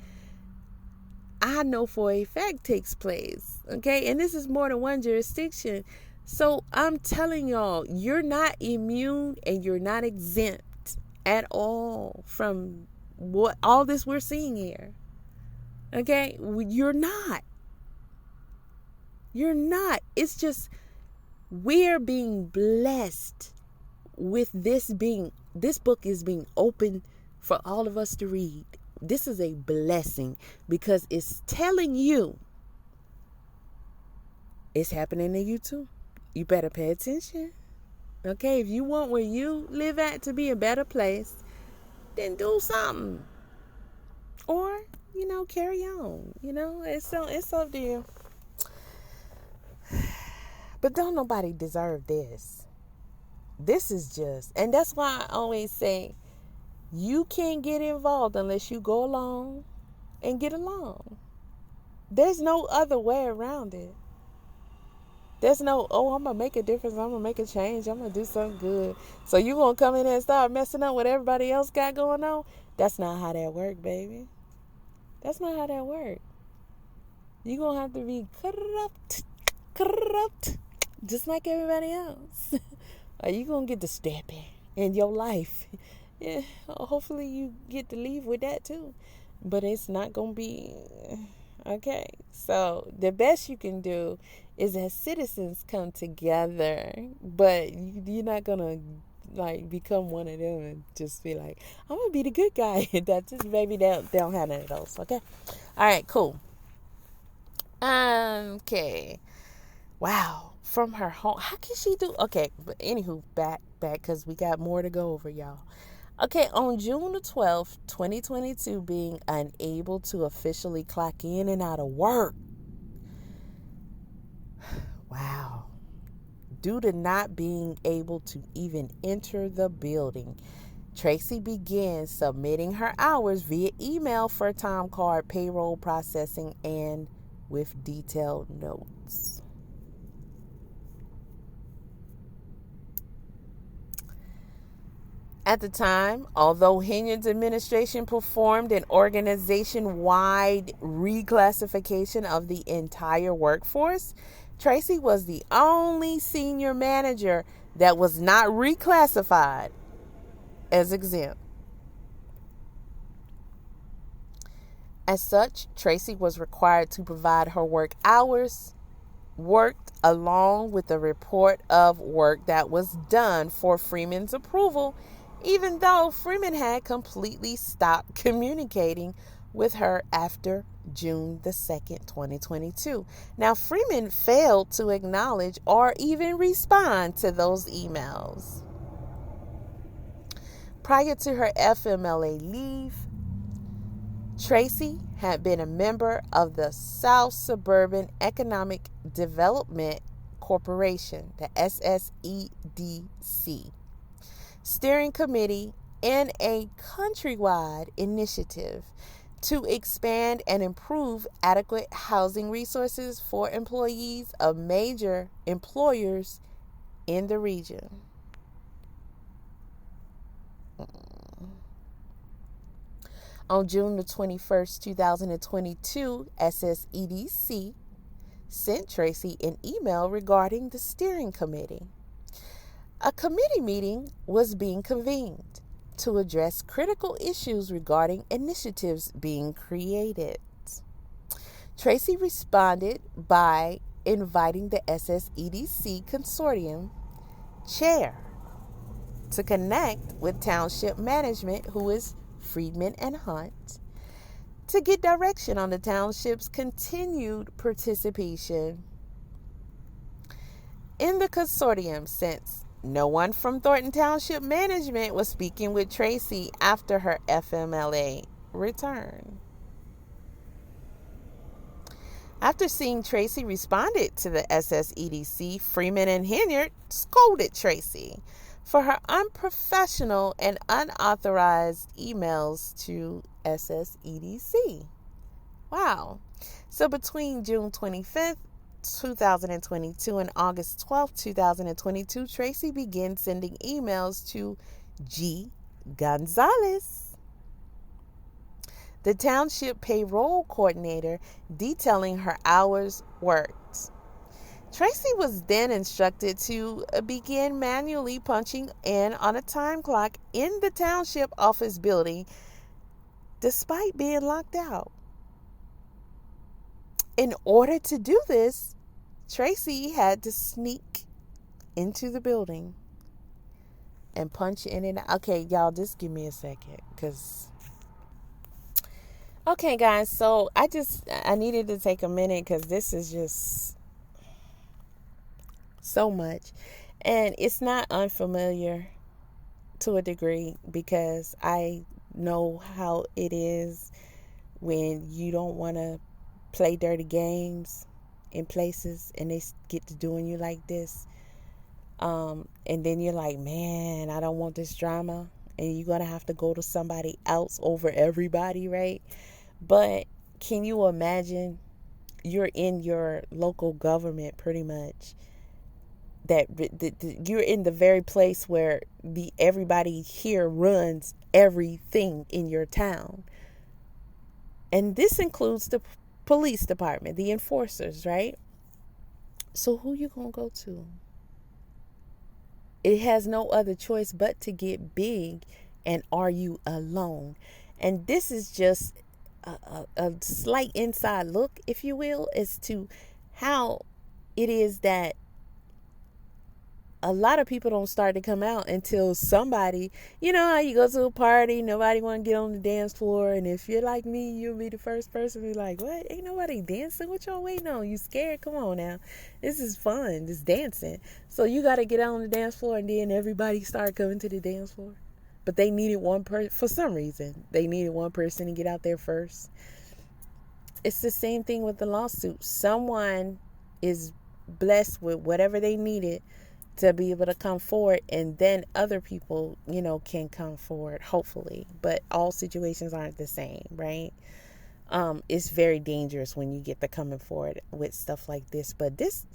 I know for a fact takes place. Okay. And this is more than one jurisdiction. So I'm telling y'all, you're not immune and you're not exempt at all from what all this we're seeing here. Okay. You're not. You're not. It's just we're being blessed with this book is being open for all of us to read. This is a blessing because it's telling you it's happening to you too. You better pay attention. Okay, if you want where you live at to be a better place, then do something. Or, carry on. It's up to you. But don't nobody deserve this. This is just, and that's why I always say, you can't get involved unless you go along and get along. There's no other way around it. There's no, I'm going to make a difference. I'm going to make a change. I'm going to do something good. So you going to come in and start messing up what everybody else got going on? That's not how that work, baby. That's not how that work. You're going to have to be corrupt, just like everybody else. Or you going to get to step in your life. Yeah, hopefully you get to leave with that too. But it's not going to be okay. So the best you can do is as citizens come together. But you're not going to become one of them and just be like, I'm going to be the good guy. That's just maybe they don't have none of those. Okay. All right, cool. Okay. Wow. From her home. How can she do? Okay. But anywho, back because we got more to go over, y'all. Okay, on June the 12th, 2022, being unable to officially clock in and out of work. Wow. Due to not being able to even enter the building, TRACY began submitting her hours via email for time card, payroll processing, and with detailed notes. At the time, although Henyard's administration performed an organization-wide reclassification of the entire workforce, TRACY was the only senior manager that was not reclassified as exempt. As such, TRACY was required to provide her work hours worked along with a report of work that was done for Freeman's approval, even though Freeman had completely stopped communicating with her after June the 2nd, 2022. Now, Freeman failed to acknowledge or even respond to those emails. Prior to her FMLA leave, TRACY had been a member of the South Suburban Economic Development Corporation, the SSEDC, steering committee in a countrywide initiative to expand and improve adequate housing resources for employees of major employers in the region. On June the 21st, 2022, SSEDC sent TRACY an email regarding the steering committee. A committee meeting was being convened to address critical issues regarding initiatives being created. TRACY responded by inviting the SSEDC Consortium chair to connect with Township Management, who is Friedman and Hunt, to get direction on the Township's continued participation in the consortium, since no one from Thornton Township Management was speaking with TRACY after her FMLA return. After seeing TRACY responded to the SSEDC, Freeman and Henyard scolded TRACY for her unprofessional and unauthorized emails to SSEDC. Wow. So between June 25th, 2022 and August 12th, 2022, TRACY began sending emails to G. Gonzalez, the township payroll coordinator, detailing her hours worked. TRACY was then instructed to begin manually punching in on a time clock in the township office building, despite being locked out. In order to do this, TRACY had to sneak into the building and punch in and out. Okay, y'all, just give me a second, because... Okay, guys, so I needed to take a minute, because this is just so much. And it's not unfamiliar to a degree, because I know how it is when you don't want to play dirty games in places and they get to doing you like this. And then you're like, man, I don't want this drama. And you're going to have to go to somebody else over everybody, right? But can you imagine you're in your local government pretty much, that you're in the very place where everybody here runs everything in your town. And this includes the police department, the enforcers, right? So who you gonna go to? It has no other choice but to get big. And are you alone? And this is just a slight inside look, if you will, as to how it is that a lot of people don't start to come out until somebody, you know how you go to a party, nobody want to get on the dance floor, and if you're like me, you'll be the first person to be like, what, ain't nobody dancing? What y'all waiting on? You scared? Come on now, this is fun, this dancing. So you got to get out on the dance floor, and then everybody start coming to the dance floor. But they needed one person, for some reason, they needed one person to get out there first. It's the same thing with the lawsuit. Someone is blessed with whatever they needed to be able to come forward, and then other people, can come forward, hopefully. But all situations aren't the same, right? It's very dangerous when you get to coming forward with stuff like this. But this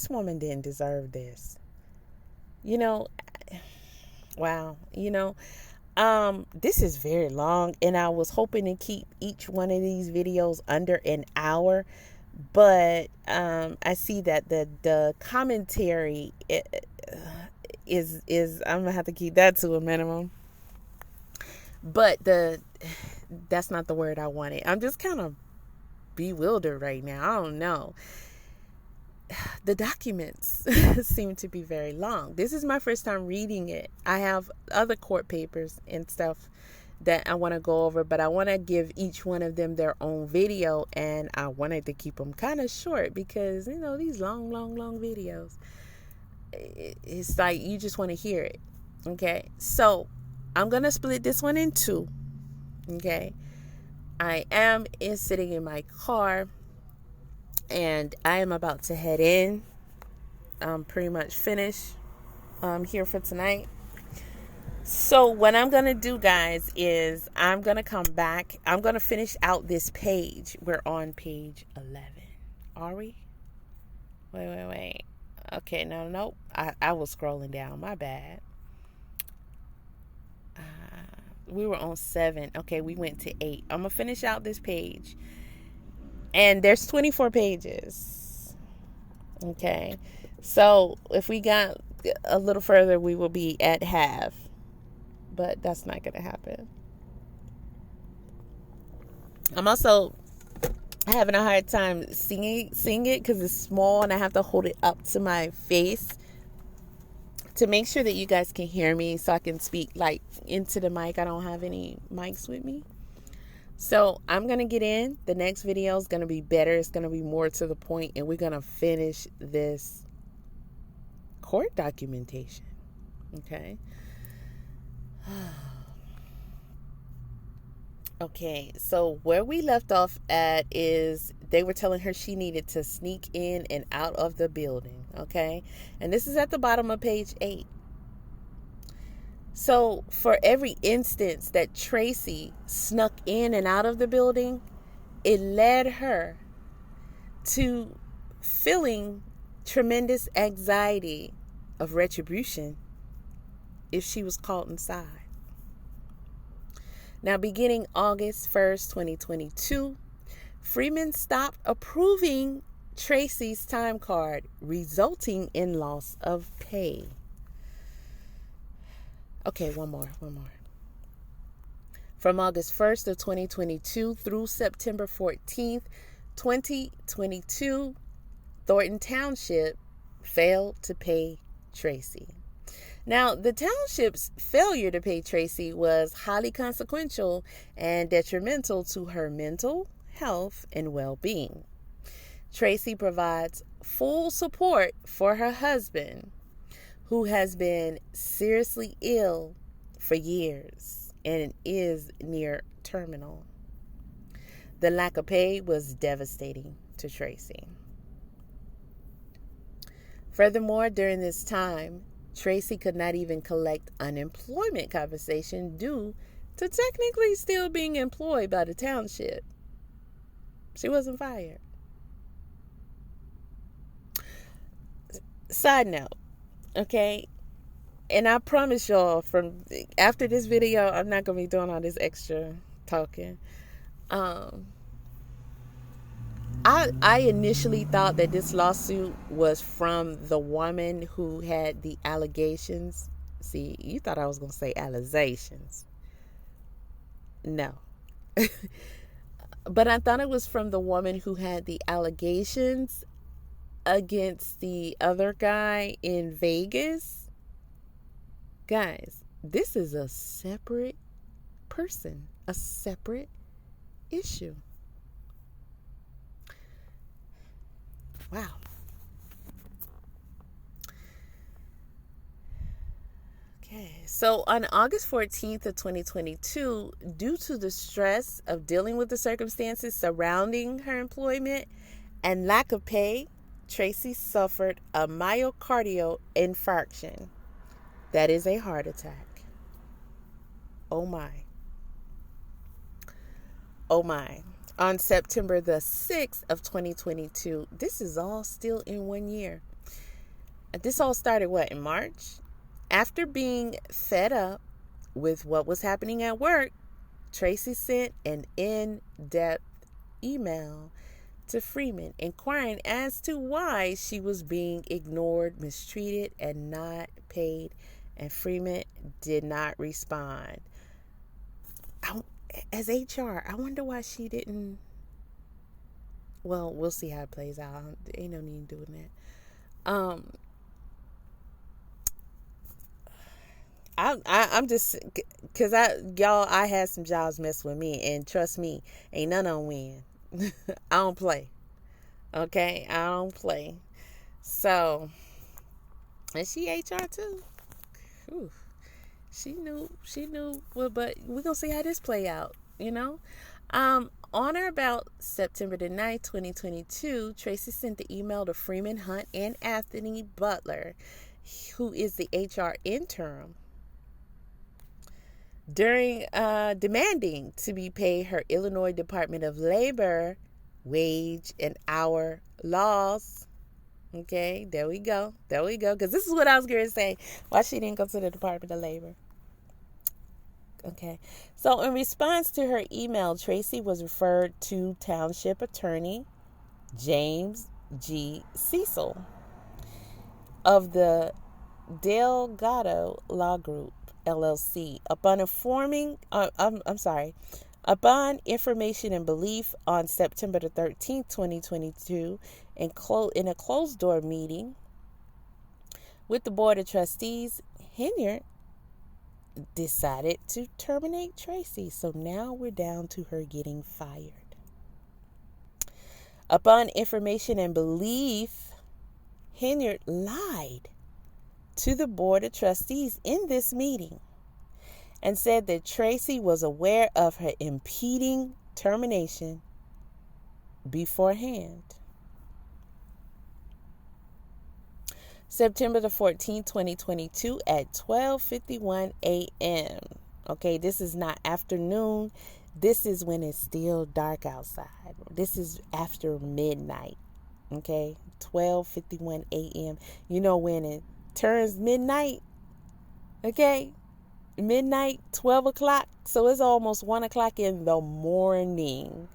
woman didn't deserve this. Wow. This is very long, and I was hoping to keep each one of these videos under an hour. But I see that the commentary is I'm gonna have to keep that to a minimum. But that's not the word I wanted. I'm just kind of bewildered right now. I don't know. The documents seem to be very long. This is my first time reading it. I have other court papers and stuff that I want to go over, but I want to give each one of them their own video, and I wanted to keep them kind of short because, these long videos, it's like you just want to hear it. Okay, so I'm going to split this one in two. Okay, I am sitting in my car, and I am about to head in. I'm pretty much finished here for tonight. So what I'm going to do, guys, is I'm going to come back. I'm going to finish out this page. We're on page 11. Are we? Wait. Okay, no. I was scrolling down. My bad. We were on 7. Okay, we went to 8. I'm going to finish out this page. And there's 24 pages. Okay. So if we got a little further, we will be at half. But that's not going to happen. I'm also having a hard time seeing it because it's small and I have to hold it up to my face to make sure that you guys can hear me so I can speak like into the mic. I don't have any mics with me. So I'm going to get in. The next video is going to be better. It's going to be more to the point, and we're going to finish this court documentation. Okay. Okay, so where we left off at is they were telling her she needed to sneak in and out of the building, okay? And this is at the bottom of page 8. So for every instance that TRACY snuck in and out of the building, it led her to feeling tremendous anxiety of retribution if she was caught inside. Now, beginning August 1st, 2022, Freeman stopped approving TRACY's time card, resulting in loss of pay. Okay, one more. From August 1st of 2022 through September 14th, 2022, Thornton Township failed to pay TRACY. Now, the township's failure to pay TRACY was highly consequential and detrimental to her mental health and well-being. TRACY provides full support for her husband, who has been seriously ill for years and is near terminal. The lack of pay was devastating to TRACY. Furthermore, during this time, TRACY could not even collect unemployment compensation due to technically still being employed by the township. She wasn't fired. Side note, okay? And I promise y'all, from after this video, I'm not going to be doing all this extra talking. I initially thought that this lawsuit was from the woman who had the allegations. See, you thought I was going to say allegations. No. But I thought it was from the woman who had the allegations against the other guy in Vegas. Guys, this is a separate person, a separate issue. Wow. Okay, so on August 14th of 2022, due to the stress of dealing with the circumstances surrounding her employment and lack of pay, TRACY suffered a myocardial infarction. That is a heart attack. Oh my. Oh my. On September the 6th of 2022, this is all still in 1 year. This all started in March? After being fed up with what was happening at work, TRACY sent an in-depth email to Freeman inquiring as to why she was being ignored, mistreated, and not paid, and Freeman did not respond. As HR, I wonder why she didn't. Well, we'll see how it plays out. Ain't no need doing that. I'm just, because I had some jobs mess with me, and trust me, ain't none on win. I don't play. Okay? I don't play. So, and she HR too. Whew. She knew, well, but we're going to see how this play out, On or about September the 9th, 2022, TRACY sent the email to Freeman Hunt and Anthony Butler, who is the HR intern, during demanding to be paid her Illinois Department of Labor wage and hour laws. Okay, there we go. Because this is what I was going to say. Why she didn't go to the Department of Labor. Okay, so in response to her email, TRACY was referred to Township Attorney James G. Cecil of the Delgado Law Group, LLC, upon information and belief on September the 13th, 2022, in a closed-door meeting with the Board of Trustees, Henyard decided to terminate TRACY. So now we're down to her getting fired. Upon information and belief, Henyard lied to the Board of Trustees in this meeting and said that TRACY was aware of her impending termination beforehand. September the 14th, 2022 at 12:51 a.m. Okay, this is not afternoon. This is when it's still dark outside. This is after midnight. Okay, 12:51 a.m. You know when it turns midnight? Okay, midnight, 12 o'clock. So it's almost 1 o'clock in the morning.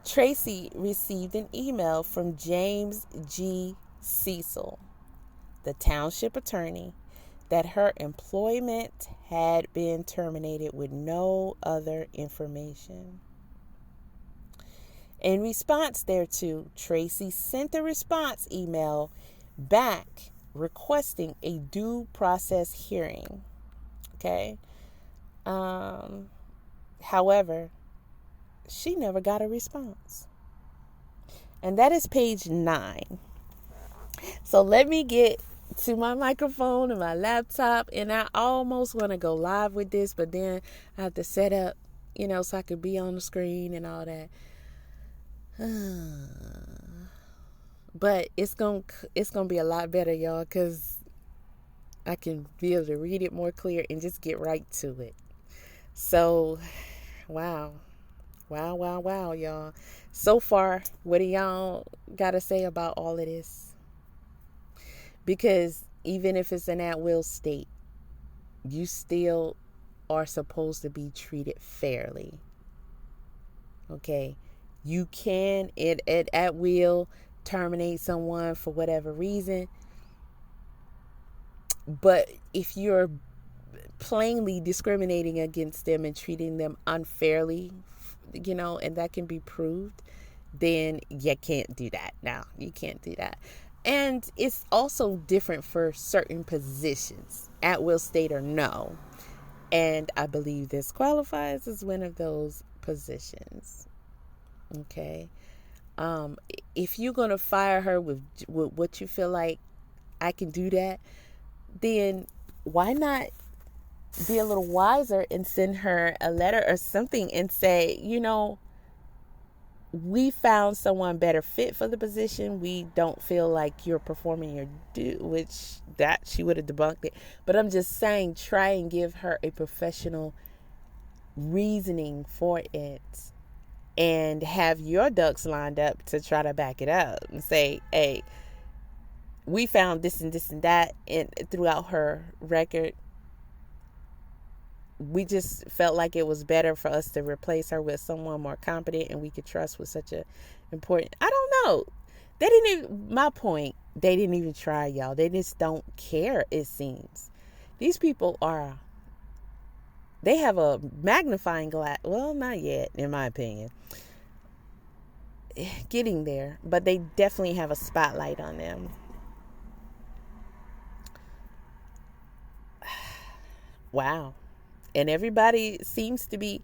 TRACY received an email from James G. Cecil, the township attorney, that her employment had been terminated with no other information. In response thereto, TRACY sent a response email back requesting a due process hearing. Okay. However, she never got a response. And that is page 9. So let me get to my microphone and my laptop, and I almost want to go live with this, but then I have to set up, so I could be on the screen and all that. But it's gonna be a lot better, y'all, because I can be able to read it more clear and just get right to it. So, wow, y'all. So far, what do y'all got to say about all of this? Because even if it's an at-will state, you still are supposed to be treated fairly. Okay? You can, at will, terminate someone for whatever reason. But if you're plainly discriminating against them and treating them unfairly, and that can be proved, then you can't do that. No, you can't do that. And it's also different for certain positions, at will state or no. And I believe this qualifies as one of those positions. Okay. If you're going to fire her with what you feel like, I can do that, then why not be a little wiser and send her a letter or something and say, we found someone better fit for the position. We don't feel like you're performing your due, which that she would have debunked it. But I'm just saying, try and give her a professional reasoning for it and have your ducks lined up to try to back it up and say, hey, we found this and this and that throughout her record. We just felt like it was better for us to replace her with someone more competent and we could trust with such a important. I don't know. They didn't even try, y'all. They just don't care, it seems. These people they have a magnifying glass. Well, not yet, in my opinion. Getting there, but they definitely have a spotlight on them. Wow. And everybody seems to be,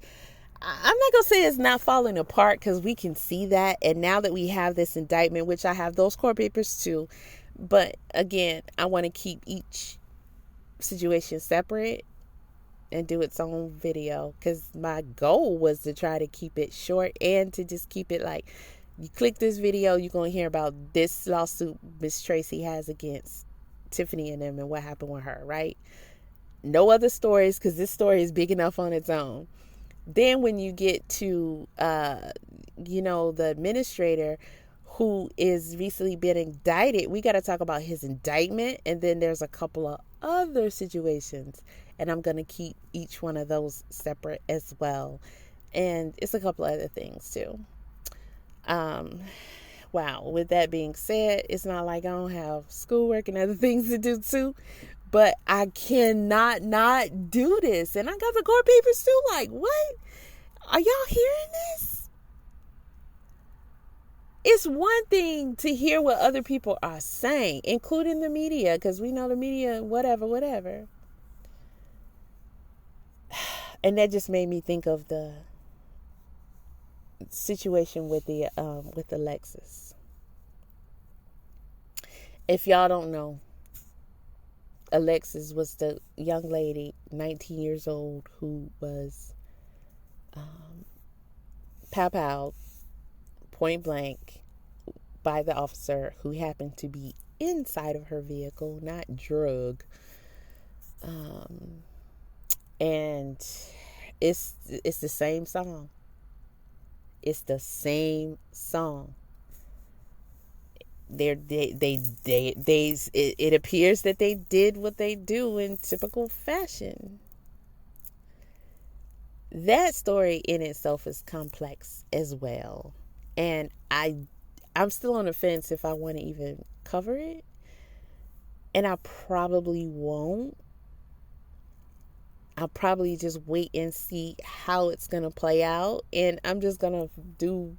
I'm not going to say it's not falling apart, because we can see that. And now that we have this indictment, which I have those court papers too, but again, I want to keep each situation separate and do its own video, because my goal was to try to keep it short and to just keep it like, you click this video, you're going to hear about this lawsuit Miss TRACY has against Tiffany and them and what happened with her, right? No other stories, because this story is big enough on its own. Then when you get to, the administrator who is recently been indicted, we got to talk about his indictment. And then there's a couple of other situations, and I'm going to keep each one of those separate as well. And it's a couple of other things too. Wow. With that being said, it's not like I don't have schoolwork and other things to do too, but I cannot not do this. And I got the court papers too. Like, what? Are y'all hearing this? It's one thing to hear what other people are saying, including the media, because we know the media, whatever. And that just made me think of the situation with Alexis. If y'all don't know, Alexis was the young lady, 19 years old, who was pow point blank by the officer who happened to be inside of her vehicle, not drug. And it's the same song. It's the same song. It appears that they did what they do in typical fashion. That story in itself is complex as well. And I'm still on the fence if I want to even cover it. And I probably won't. I'll probably just wait and see how it's going to play out. And I'm just going to do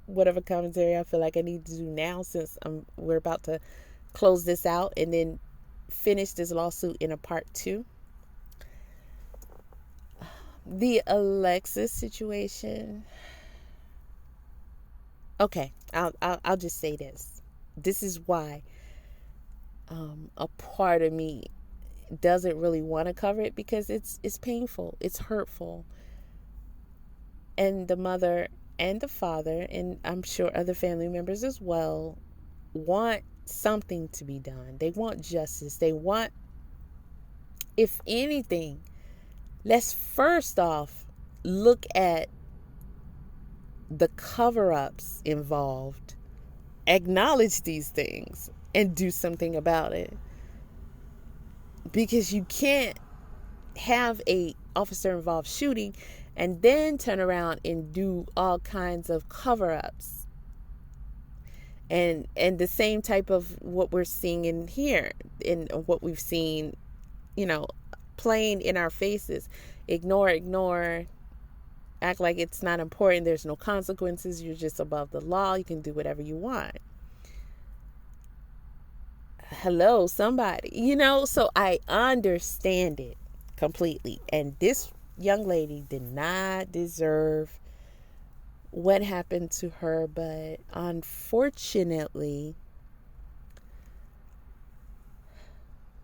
whatever commentary I feel like I need to do now, since we're about to close this out and then finish this lawsuit in a part 2. The Alexis situation. Okay, I'll just say this. This is why a part of me doesn't really want to cover it, because it's painful, it's hurtful, and the mother and the father, and I'm sure other family members as well, want something to be done. They want justice. They want, if anything, let's first off look at the cover-ups involved, acknowledge these things, and do something about it. Because you can't have a officer involved shooting and then turn around and do all kinds of cover-ups. And the same type of what we're seeing in here, in what we've seen, playing in our faces. Ignore, act like it's not important. There's no consequences. You're just above the law. You can do whatever you want. Hello, somebody, so I understand it completely. And this young lady did not deserve what happened to her, but unfortunately,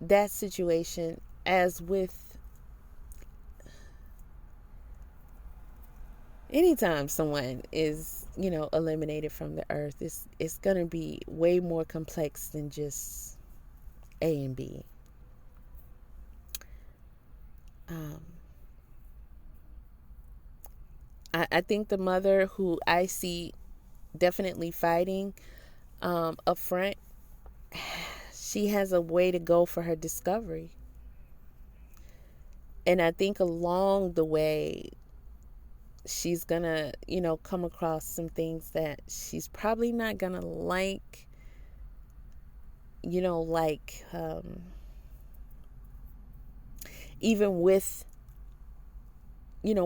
that situation, as with anytime someone is, eliminated from the earth, it's going to be way more complex than just A and B. I think the mother, who I see definitely fighting up front, she has a way to go for her discovery. And I think along the way, she's gonna, come across some things that she's probably not gonna like, even with,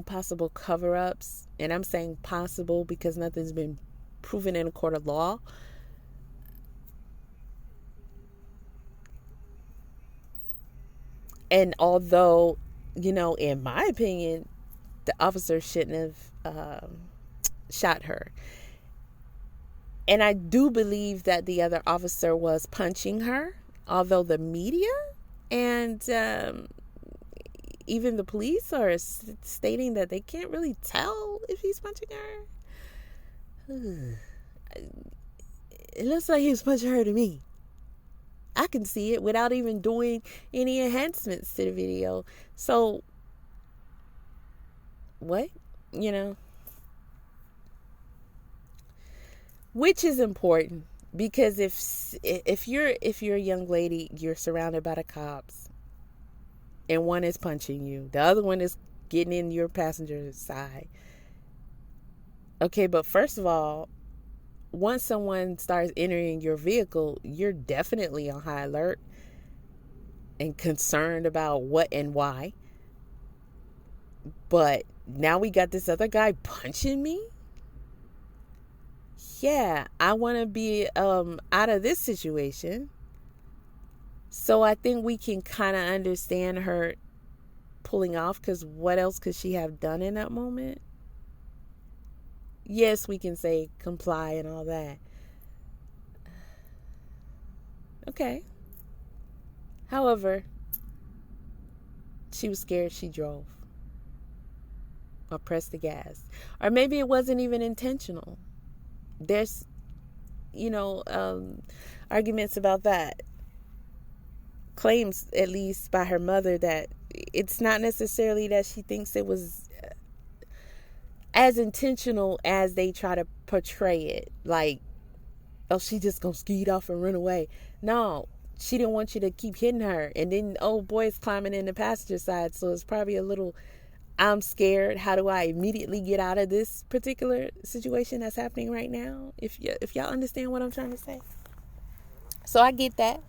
possible cover-ups. And I'm saying possible because nothing's been proven in a court of law. And although in my opinion, the officer shouldn't have shot her. And I do believe that the other officer was punching her, although the media and even the police are stating that they can't really tell if he's punching her. It looks like he was punching her to me. I can see it without even doing any enhancements to the video. So, what? Which is important, because if you're a young lady, you're surrounded by the cops, and one is punching you, the other one is getting in your passenger side. Okay, but first of all, once someone starts entering your vehicle, you're definitely on high alert and concerned about what and why. But now we got this other guy punching me. Yeah, I want to be out of this situation. So I think we can kind of understand her pulling off, because what else could she have done in that moment? Yes, we can say comply and all that. Okay. However, she was scared, she drove. Or pressed the gas. Or maybe it wasn't even intentional. There's, arguments about that. Claims, at least by her mother, that it's not necessarily that she thinks it was as intentional as they try to portray it. Like, oh, she just gonna skeet off and run away. No, she didn't want you to keep hitting her. And then, oh, boy's climbing in the passenger side. So it's probably a little, I'm scared. How do I immediately get out of this particular situation that's happening right now? If y'all understand what I'm trying to say. So I get that,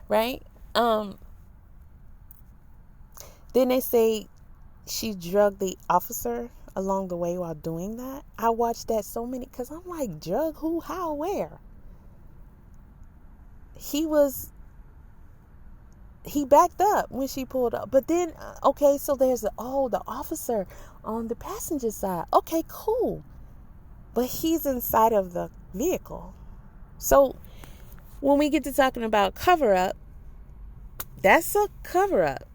right? Then they say she drugged the officer along the way while doing that. I watched that so many, because I'm like, drug who, how, where? He backed up when she pulled up. But then, okay, so there's the officer on the passenger side. Okay, cool. But he's inside of the vehicle. So when we get to talking about cover up, that's a cover up.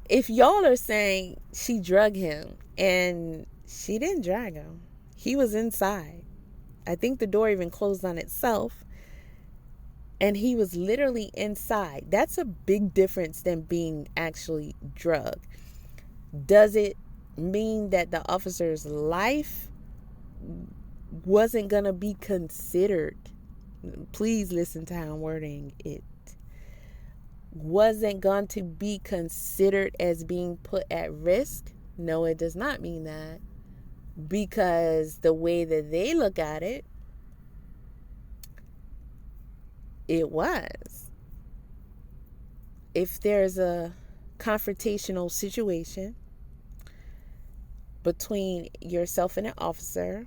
If y'all are saying she drugged him, and she didn't drag him, he was inside. I think the door even closed on itself. And he was literally inside. That's a big difference than being actually drugged. Does it mean that the officer's life wasn't going to be considered? Please listen to how I'm wording it. Wasn't going to be considered as being put at risk? No, it does not mean that. Because the way that they look at it, it was. If there's a confrontational situation between yourself and an officer,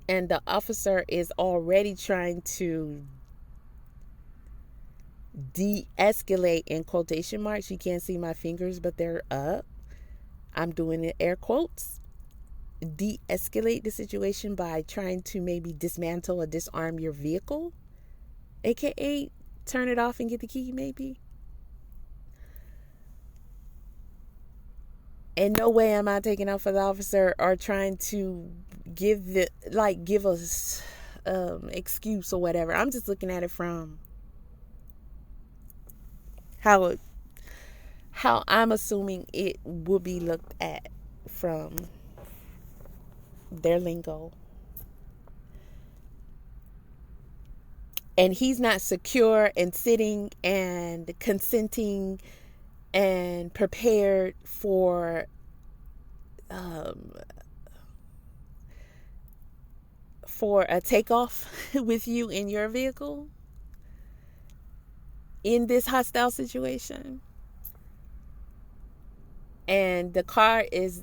and the officer is already trying to de-escalate, in quotation marks, you can't see my fingers, but they're up, I'm doing it air quotes, de-escalate the situation by trying to maybe dismantle or disarm your vehicle, aka turn it off and get the key, maybe. In no way am I taking out for the officer or trying to give us excuse or whatever. I'm just looking at it from how I'm assuming it will be looked at from their lingo. And he's not secure and sitting and consenting and prepared for a takeoff with you in your vehicle in this hostile situation. And the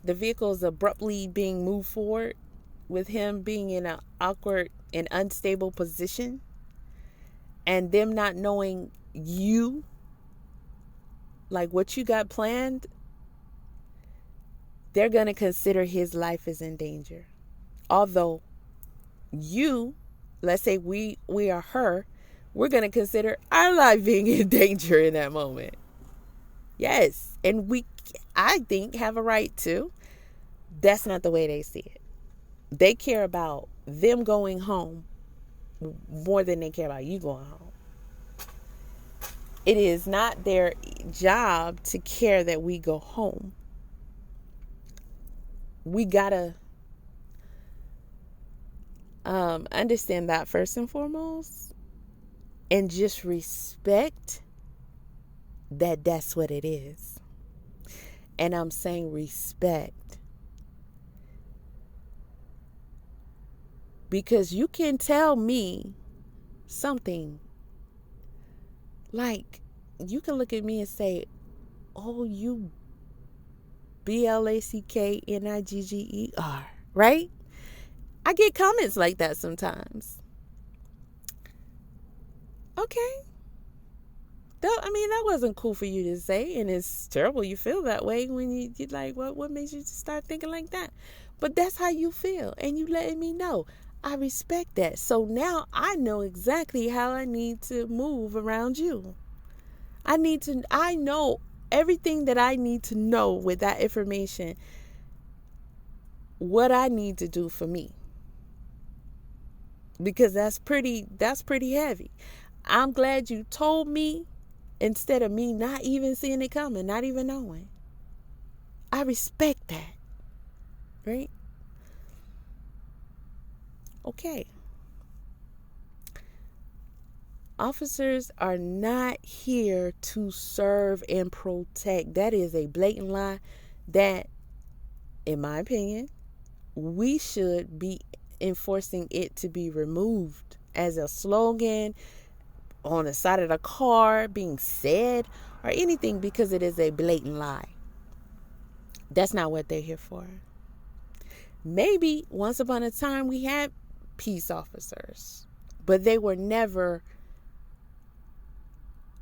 vehicle is abruptly being moved forward with him being in an awkward and unstable position, and them not knowing you like what you got planned, they're going to consider his life is in danger. Although you, let's say we are her, we're going to consider our life being in danger in that moment. Yes. And I think, have a right to. That's not the way they see it. They care about them going home more than they care about you going home. It is not their job to care that we go home. We gotta understand that first and foremost, and just respect that that's what it is. And I'm saying respect, because you can tell me something, like you can look at me and say, oh, you BLACKNIGGER, right? I get comments like that sometimes. Okay. That wasn't cool for you to say, and it's terrible you feel that way when you're like, what makes you start thinking like that? But that's how you feel, and you letting me know. I respect that. So now I know exactly how I need to move around you. I know everything that I need to know with that information, what I need to do for me. Because that's pretty heavy. I'm glad you told me instead of me not even seeing it coming, not even knowing. I respect that. Right? Okay. Officers are not here to serve and protect. That is a blatant lie that, in my opinion, we should be enforcing it to be removed as a slogan on the side of the car being said or anything, because it is a blatant lie. That's not what they're here for. Maybe once upon a time we had peace officers, but they were never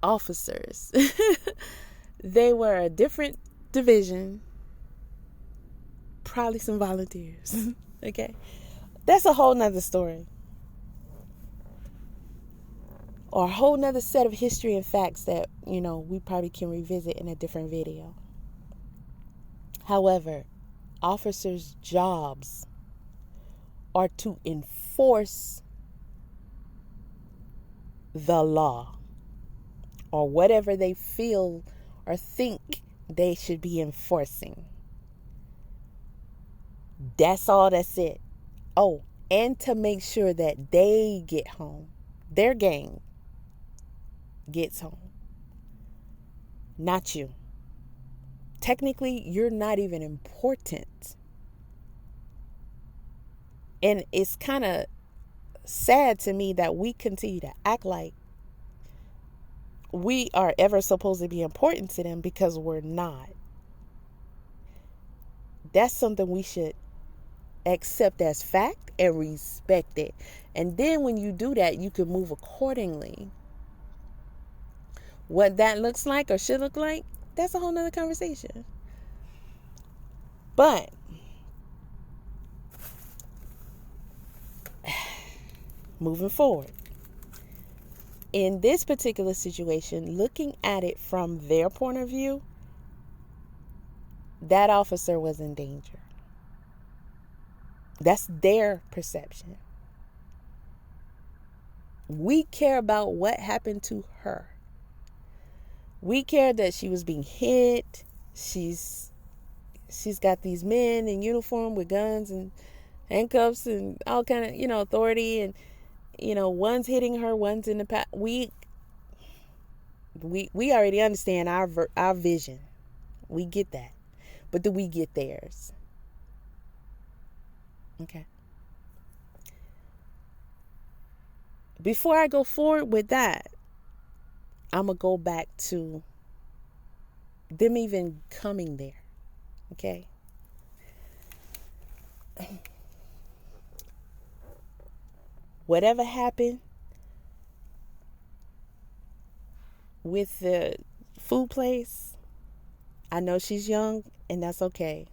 officers. They were a different division, probably some volunteers. Okay, that's a whole nother story, or a whole nother set of history and facts that we probably can revisit in a different video. However, officers' jobs are to enforce the law, or whatever they feel or think they should be enforcing. That's all. That's it. Oh, and to make sure that they get home. Their gang gets home. Not you. Technically, you're not even important. And it's kind of sad to me that we continue to act like we are ever supposed to be important to them, because we're not. That's something we should accept as fact and respect it. And then when you do that, you can move accordingly. What that looks like or should look like, that's a whole nother conversation. But moving forward, in this particular situation, looking at it from their point of view, that officer was in danger. That's their perception. We care about what happened to her. We care that she was being hit. She's got these men in uniform with guns and handcuffs and all kind of, authority, and one's hitting her, one's in the path. We already understand our vision. We get that. But do we get theirs? Okay. Before I go forward with that, I'm going to go back to them even coming there. Okay. Whatever happened with the food place, I know she's young, and that's okay.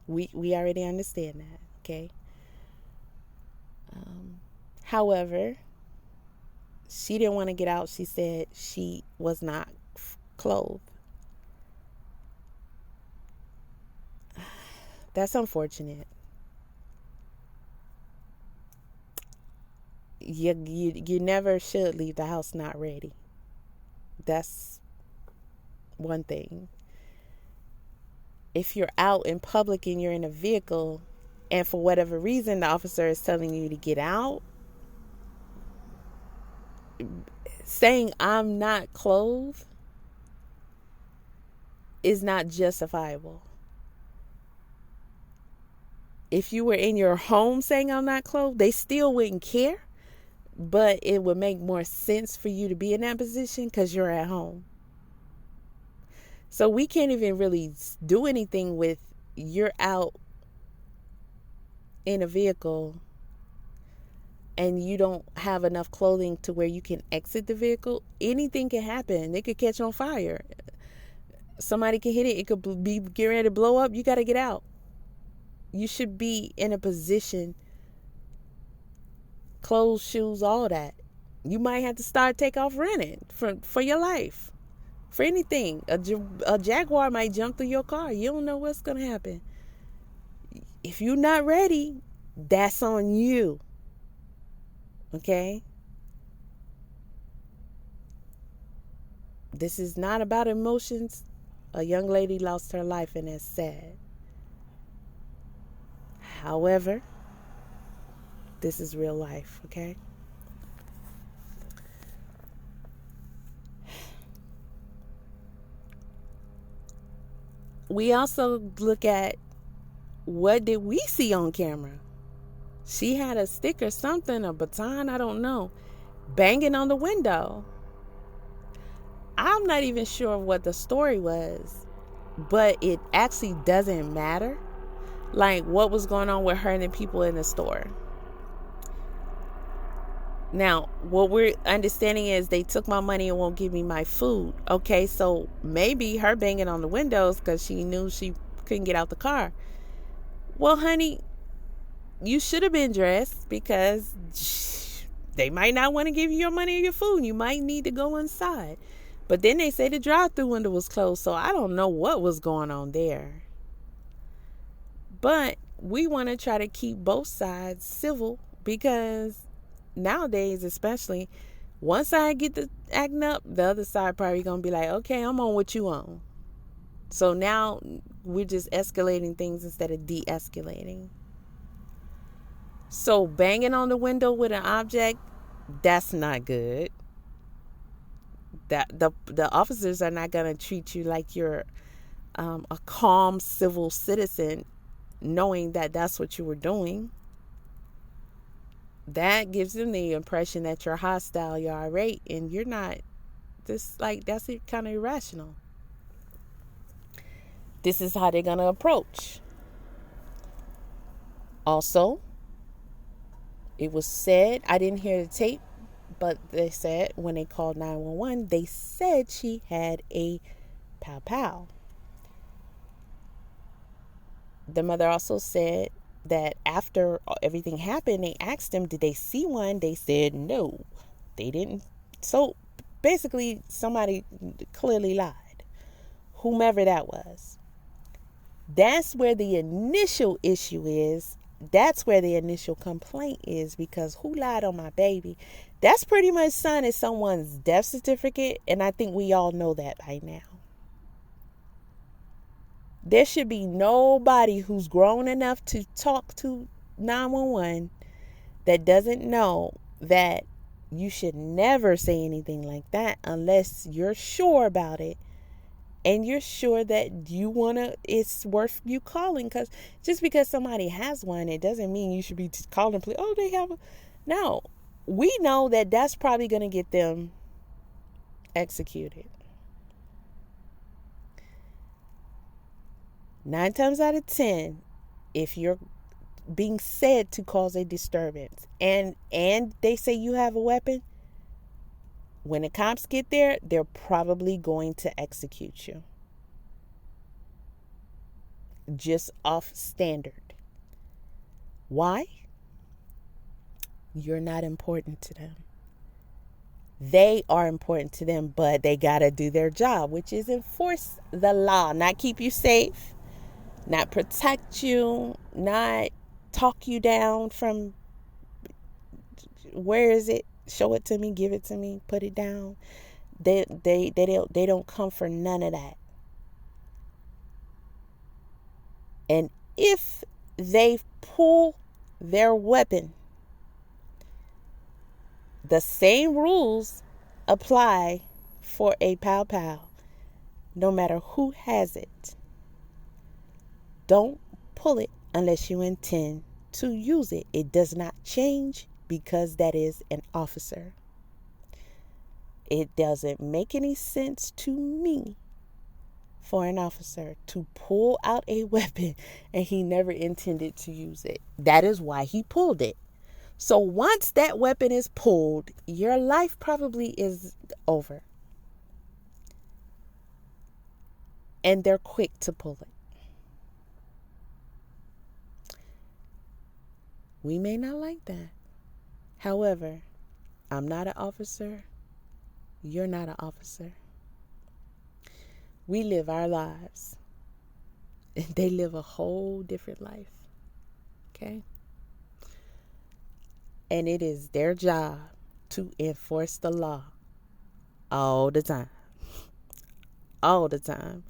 We already understand that, okay? However, she didn't want to get out. She said she was not clothed. That's unfortunate. You never should leave the house not ready. That's one thing. If you're out in public and you're in a vehicle, and for whatever reason the officer is telling you to get out, saying I'm not clothed is not justifiable. If you were in your home saying I'm not clothed, they still wouldn't care, but it would make more sense for you to be in that position because you're at home. So we can't even really do anything with you're out in a vehicle and you don't have enough clothing to where you can exit the vehicle. Anything can happen. It could catch on fire. Somebody can hit it. It could be getting ready to blow up. You got to get out. You should be in a position, clothes, shoes, all that. You might have to take off running for your life. For anything. A jaguar might jump through your car. You don't know what's going to happen. If you're not ready, that's on you. Okay? This is not about emotions. A young lady lost her life, and it's sad. However, this is real life, okay? We also look at what did we see on camera. She had a stick or something, a baton, I don't know, banging on the window. I'm not even sure what the story was, but it actually doesn't matter. Like what was going on with her and the people in the store. Now, what we're understanding is they took my money and won't give me my food. Okay, so maybe her banging on the windows because she knew she couldn't get out the car. Well, honey, you should have been dressed because they might not want to give you your money or your food. You might need to go inside. But then they say the drive-thru window was closed, so I don't know what was going on there. But we want to try to keep both sides civil because nowadays, especially, one side get to acting up, the other side probably going to be like, okay, I'm on what you on. So now we're just escalating things instead of de-escalating. So banging on the window with an object, that's not good. That the officers are not going to treat you like you're a calm civil citizen, knowing that that's what you were doing. That gives them the impression that you're hostile, you're irate, and you're not. That's kind of irrational. This is how they're going to approach. Also, it was said, I didn't hear the tape, but they said when they called 911, they said she had a pow-pow. The mother also said that after everything happened, they asked them, did they see one? They said no, they didn't. So basically, somebody clearly lied, whomever that was. That's where the initial issue is. That's where the initial complaint is, because who lied on my baby? That's pretty much signing someone's death certificate, and I think we all know that by now. There should be nobody who's grown enough to talk to 911 that doesn't know that you should never say anything like that unless you're sure about it and you're sure that it's worth you calling. Because just because somebody has one, it doesn't mean you should be calling police. Oh, they have no. We know that that's probably going to get them executed. 9 times out of 10, if you're being said to cause a disturbance and they say you have a weapon, when the cops get there, they're probably going to execute you. just off standard. Why? You're not important to them. They are important to them, but they got to do their job, which is enforce the law, not keep you safe, not protect you, not talk you down from where is it? Show it to me, give it to me, put it down. They don't come for none of that. And if they pull their weapon, the same rules apply for a pow pow, no matter who has it. Don't pull it unless you intend to use it. It does not change because that is an officer. It doesn't make any sense to me for an officer to pull out a weapon and he never intended to use it. That is why he pulled it. So once that weapon is pulled, your life probably is over. And they're quick to pull it. We may not like that. However, I'm not an officer. You're not an officer. We live our lives. And they live a whole different life. Okay? And it is their job to enforce the law all the time. All the time.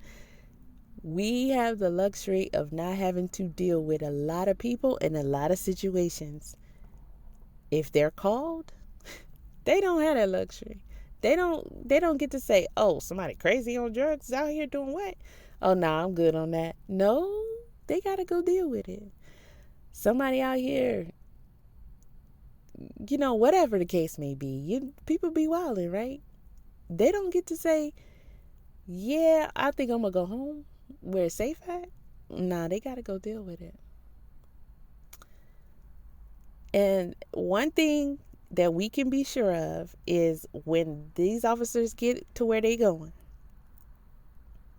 We have the luxury of not having to deal with a lot of people in a lot of situations. If they're called, they don't have that luxury. They don't get to say, oh, somebody crazy on drugs is out here doing what? Oh, no, I'm good on that. No, they got to go deal with it. Somebody out here, whatever the case may be, people be wilding, right? They don't get to say, yeah, I think I'm going to go home where it's safe at. Nah, they got to go deal with it. And one thing that we can be sure of is when these officers get to where they going,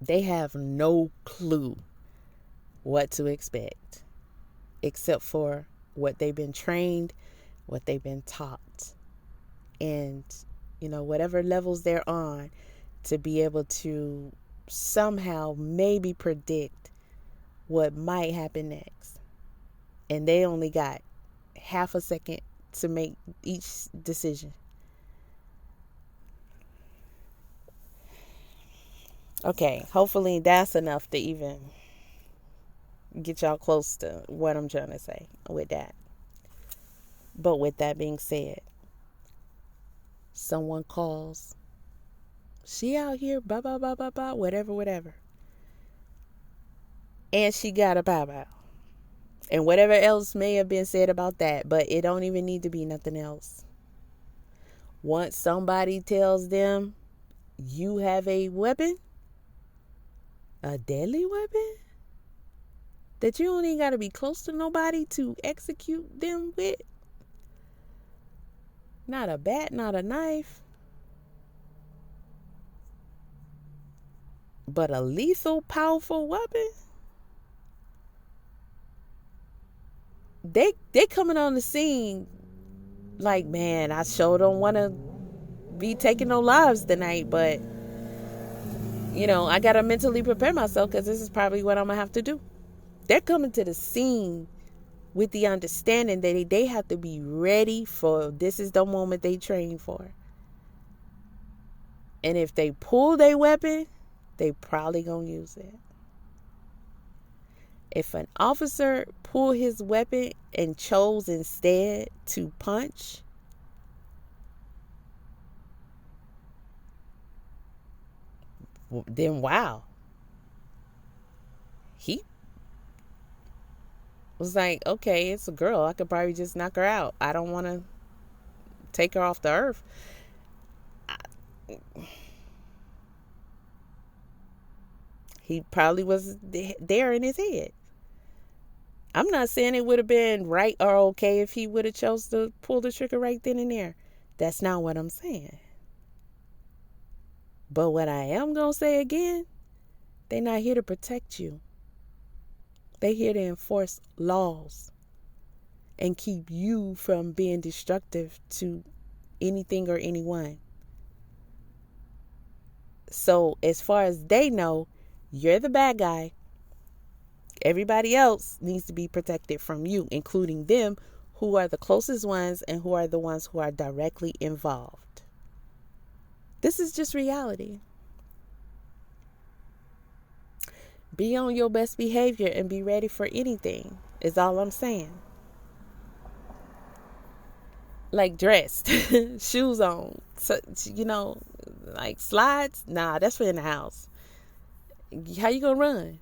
they have no clue what to expect except for what they've been trained, what they've been taught, and whatever levels they're on, to be able to somehow maybe predict what might happen next. And they only got half a second to make each decision. Okay, hopefully that's enough to even get y'all close to what I'm trying to say with that. But with that being said, someone calls, she out here, blah, blah, blah, blah, blah, whatever. And she got a pow pow. And whatever else may have been said about that, but it don't even need to be nothing else. Once somebody tells them you have a weapon, a deadly weapon, that you don't even got to be close to nobody to execute them with, not a bat, not a knife, but a lethal, powerful weapon, they coming on the scene like, man, I sure don't want to be taking no lives tonight, but I got to mentally prepare myself because this is probably what I'm going to have to do. They're coming to the scene with the understanding that they have to be ready for this is the moment they train for. And if they pull their weapon, they probably going to use it. If an officer pulled his weapon and chose instead to punch, then wow. He was like, okay, it's a girl. I could probably just knock her out. I don't want to take her off the earth. He probably was there in his head. I'm not saying it would have been right or okay if he would have chose to pull the trigger right then and there. That's not what I'm saying. But what I am going to say again, they're not here to protect you. They're here to enforce laws and keep you from being destructive to anything or anyone. So as far as they know, you're the bad guy. Everybody else needs to be protected from you, including them who are the closest ones and who are the ones who are directly involved. This is just reality. Be on your best behavior and be ready for anything, is all I'm saying. Like dressed, shoes on, so, like slides. Nah, that's for in the house. How you gonna run?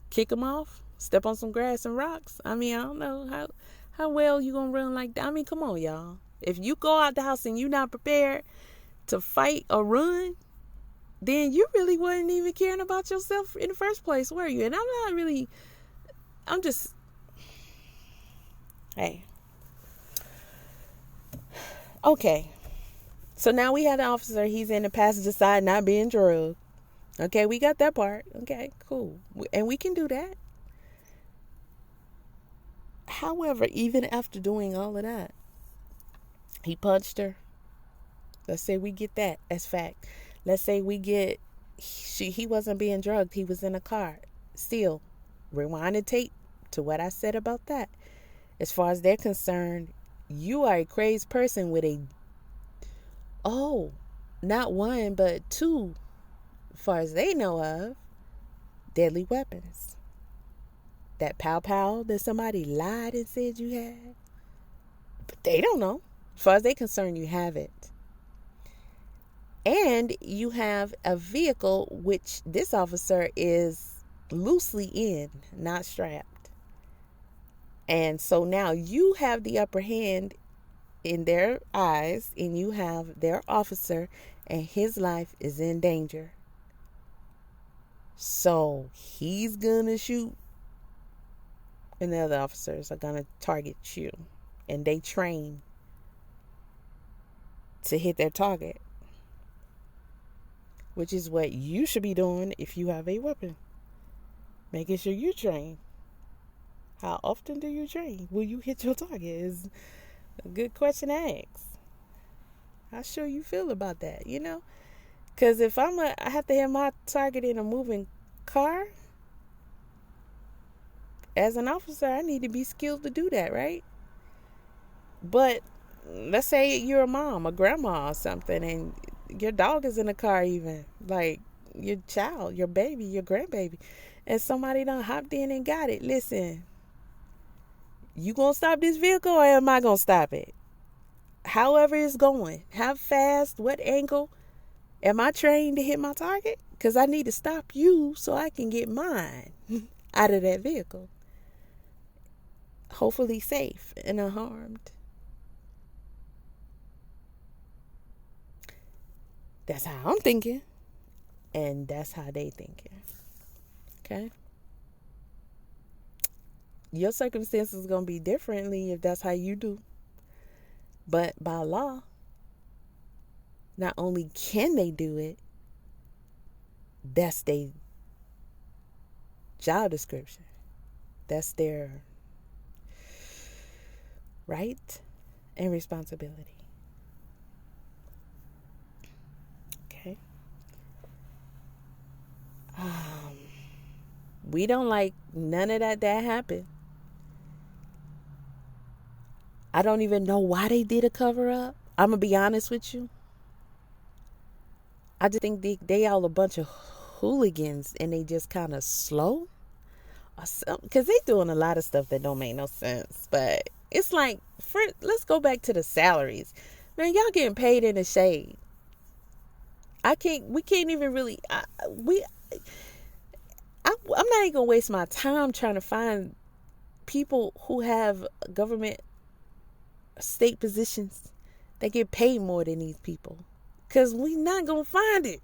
Kick them off? Step on some grass and rocks? I mean, I don't know how well you gonna run like that. I mean, come on, y'all. If you go out the house and you're not prepared to fight or run, then you really wasn't even caring about yourself in the first place, were you? And I'm just, hey. Okay. So now we have the officer. He's in the passenger side not being drugged. Okay, we got that part. Okay, cool. And we can do that. However, even after doing all of that, he punched her. Let's say we get that as fact. Let's say we get he wasn't being drugged. He was in a car. Still, rewind the tape to what I said about that. As far as they're concerned, you are a crazed person with not one, but two, as far as they know of, deadly weapons. That pow that somebody lied and said you had. But they don't know. As far as they're concerned, you have it. And you have a vehicle which this officer is loosely in, not strapped. And so now you have the upper hand in their eyes, and you have their officer, and his life is in danger. So he's gonna shoot, and the other officers are gonna target you. And they train to hit their target, which is what you should be doing if you have a weapon. Making sure you train. How often do you train? Will you hit your target? Is a good question to ask. How sure you feel about that, Because if I have to hit my target in a moving car, as an officer, I need to be skilled to do that, right? But let's say you're a mom, a grandma or something, and your dog is in the car even, like your child, your baby, your grandbaby, and somebody done hopped in and got it. Listen, you gonna stop this vehicle or am I gonna stop it? However it's going, how fast, what angle, am I trained to hit my target? Because I need to stop you so I can get mine out of that vehicle. Hopefully safe and unharmed. That's how I'm thinking. And that's how they thinking. Okay? Your circumstances are going to be differently if that's how you do. But by law, not only can they do it, that's their job description. That's their right and responsibility. Okay? We don't like none of that happened. I don't even know why they did a cover up. I'm going to be honest with you. I just think they all a bunch of hooligans and they just kind of slow. Because they doing a lot of stuff that don't make no sense. But it's like, let's go back to the salaries. Man, y'all getting paid in the shade. We can't even really, I'm not even going to waste my time trying to find people who have government state positions that get paid more than these people. Because we not going to find it.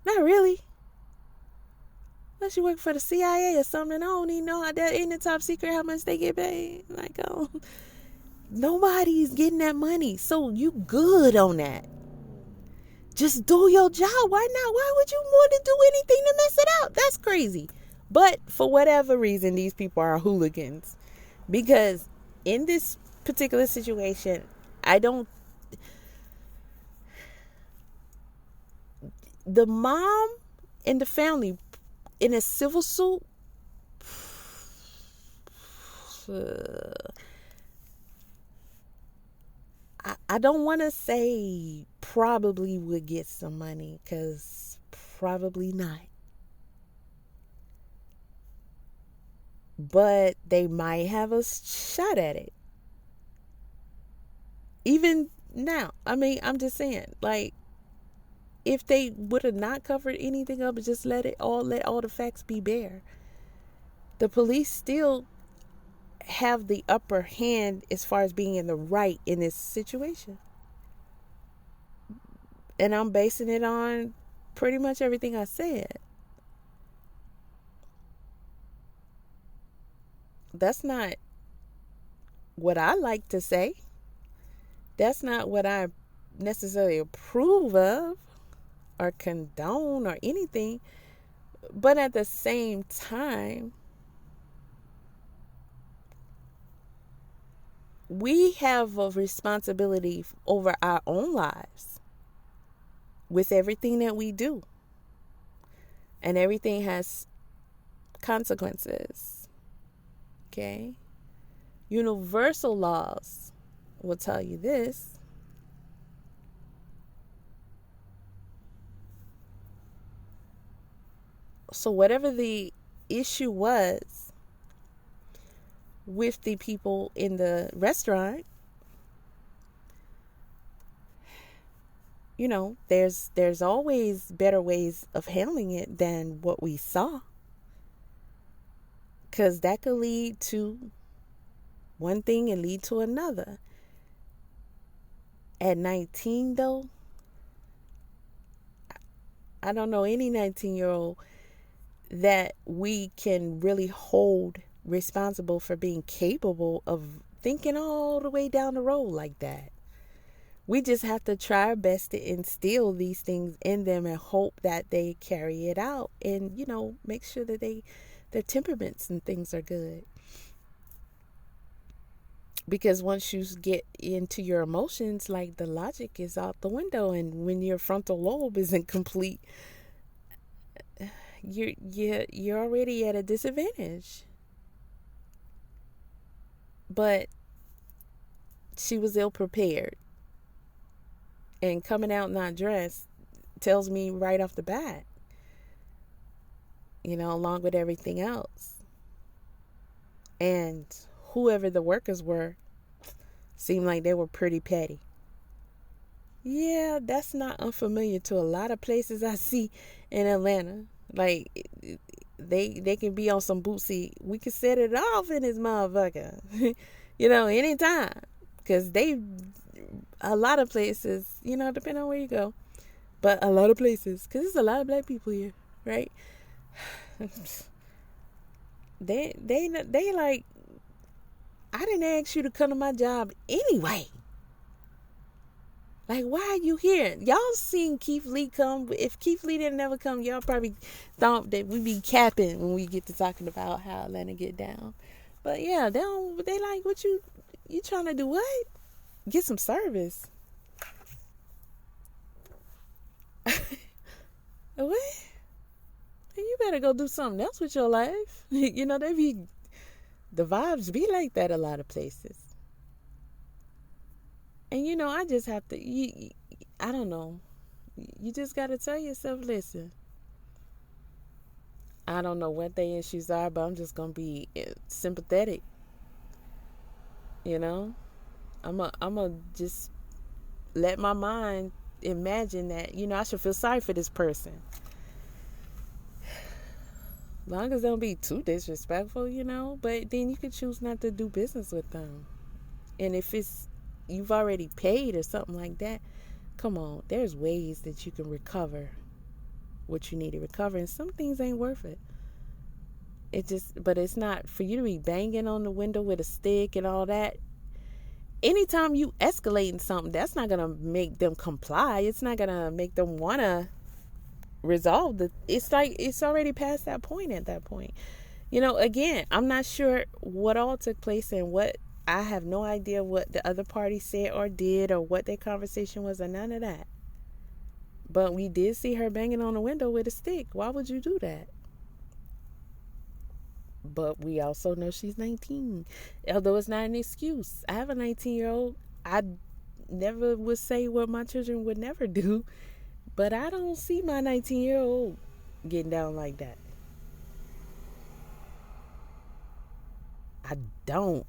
Not really. Unless you work for the CIA or something. I don't even know how that in the top secret how much they get paid. Like, nobody's getting that money. So you good on that. Just do your job. Why not? Why would you want to do anything to mess it up? That's crazy. But for whatever reason, these people are hooligans. Because in this particular situation, the mom and the family in a civil suit, I don't want to say probably would get some money, because probably not. But they might have a shot at it. Even now, I mean, I'm just saying, like, if they would have not covered anything up and just let all the facts be bare, the police still have the upper hand as far as being in the right in this situation. And I'm basing it on pretty much everything I said. That's not what I like to say. That's not what I necessarily approve of or condone or anything. But at the same time, we have a responsibility over our own lives with everything that we do. And everything has consequences. Okay? Universal laws will tell you this. So whatever the issue was with the people in the restaurant, you know, there's always better ways of handling it than what we saw. Because that could lead to one thing and lead to another. At 19, though, I don't know any 19-year-old that we can really hold responsible for being capable of thinking all the way down the road like that. We just have to try our best to instill these things in them and hope that they carry it out, and, you know, make sure that their temperaments and things are good. Because once you get into your emotions, like, the logic is out the window, and when your frontal lobe isn't complete, you're already at a disadvantage. But she was ill prepared, and coming out not dressed tells me right off the bat, you know, along with everything else. And whoever the workers were seemed like they were pretty petty. Yeah, that's not unfamiliar to a lot of places I see in Atlanta. Like, they can be on some bootsy, we can set it off in this motherfucker, you know, anytime. Because a lot of places, you know, depending on where you go, but a lot of places, because there's a lot of black people here, right? They like, I didn't ask you to come to my job anyway. Like, why are you here? Y'all seen Keith Lee come. If Keith Lee didn't ever come, y'all probably thought that we'd be capping when we get to talking about how Atlanta get down. But yeah, they like, what you trying to do what? Get some service. What? You better go do something else with your life. You know, the vibes be like that a lot of places. And, you know, I just have to, I don't know. You just got to tell yourself, listen, I don't know what their issues are, but I'm just going to be sympathetic. You know, I'm going to just let my mind imagine that, you know, I should feel sorry for this person. As long as they don't be too disrespectful, you know, but then you can choose not to do business with them. And if you've already paid or something like that, come on, there's ways that you can recover what you need to recover, and some things ain't worth it. But it's not for you to be banging on the window with a stick and all that. Anytime you escalating something, that's not gonna make them comply. It's not gonna make them wanna resolve the, it's like it's already past that point at that point. You know, again, I'm not sure what all took place and what, I have no idea what the other party said or did or what their conversation was or none of that. But we did see her banging on the window with a stick. Why would you do that? But we also know she's 19. Although it's not an excuse. I have a 19-year-old. I never would say what my children would never do. But I don't see my 19-year-old getting down like that. I don't.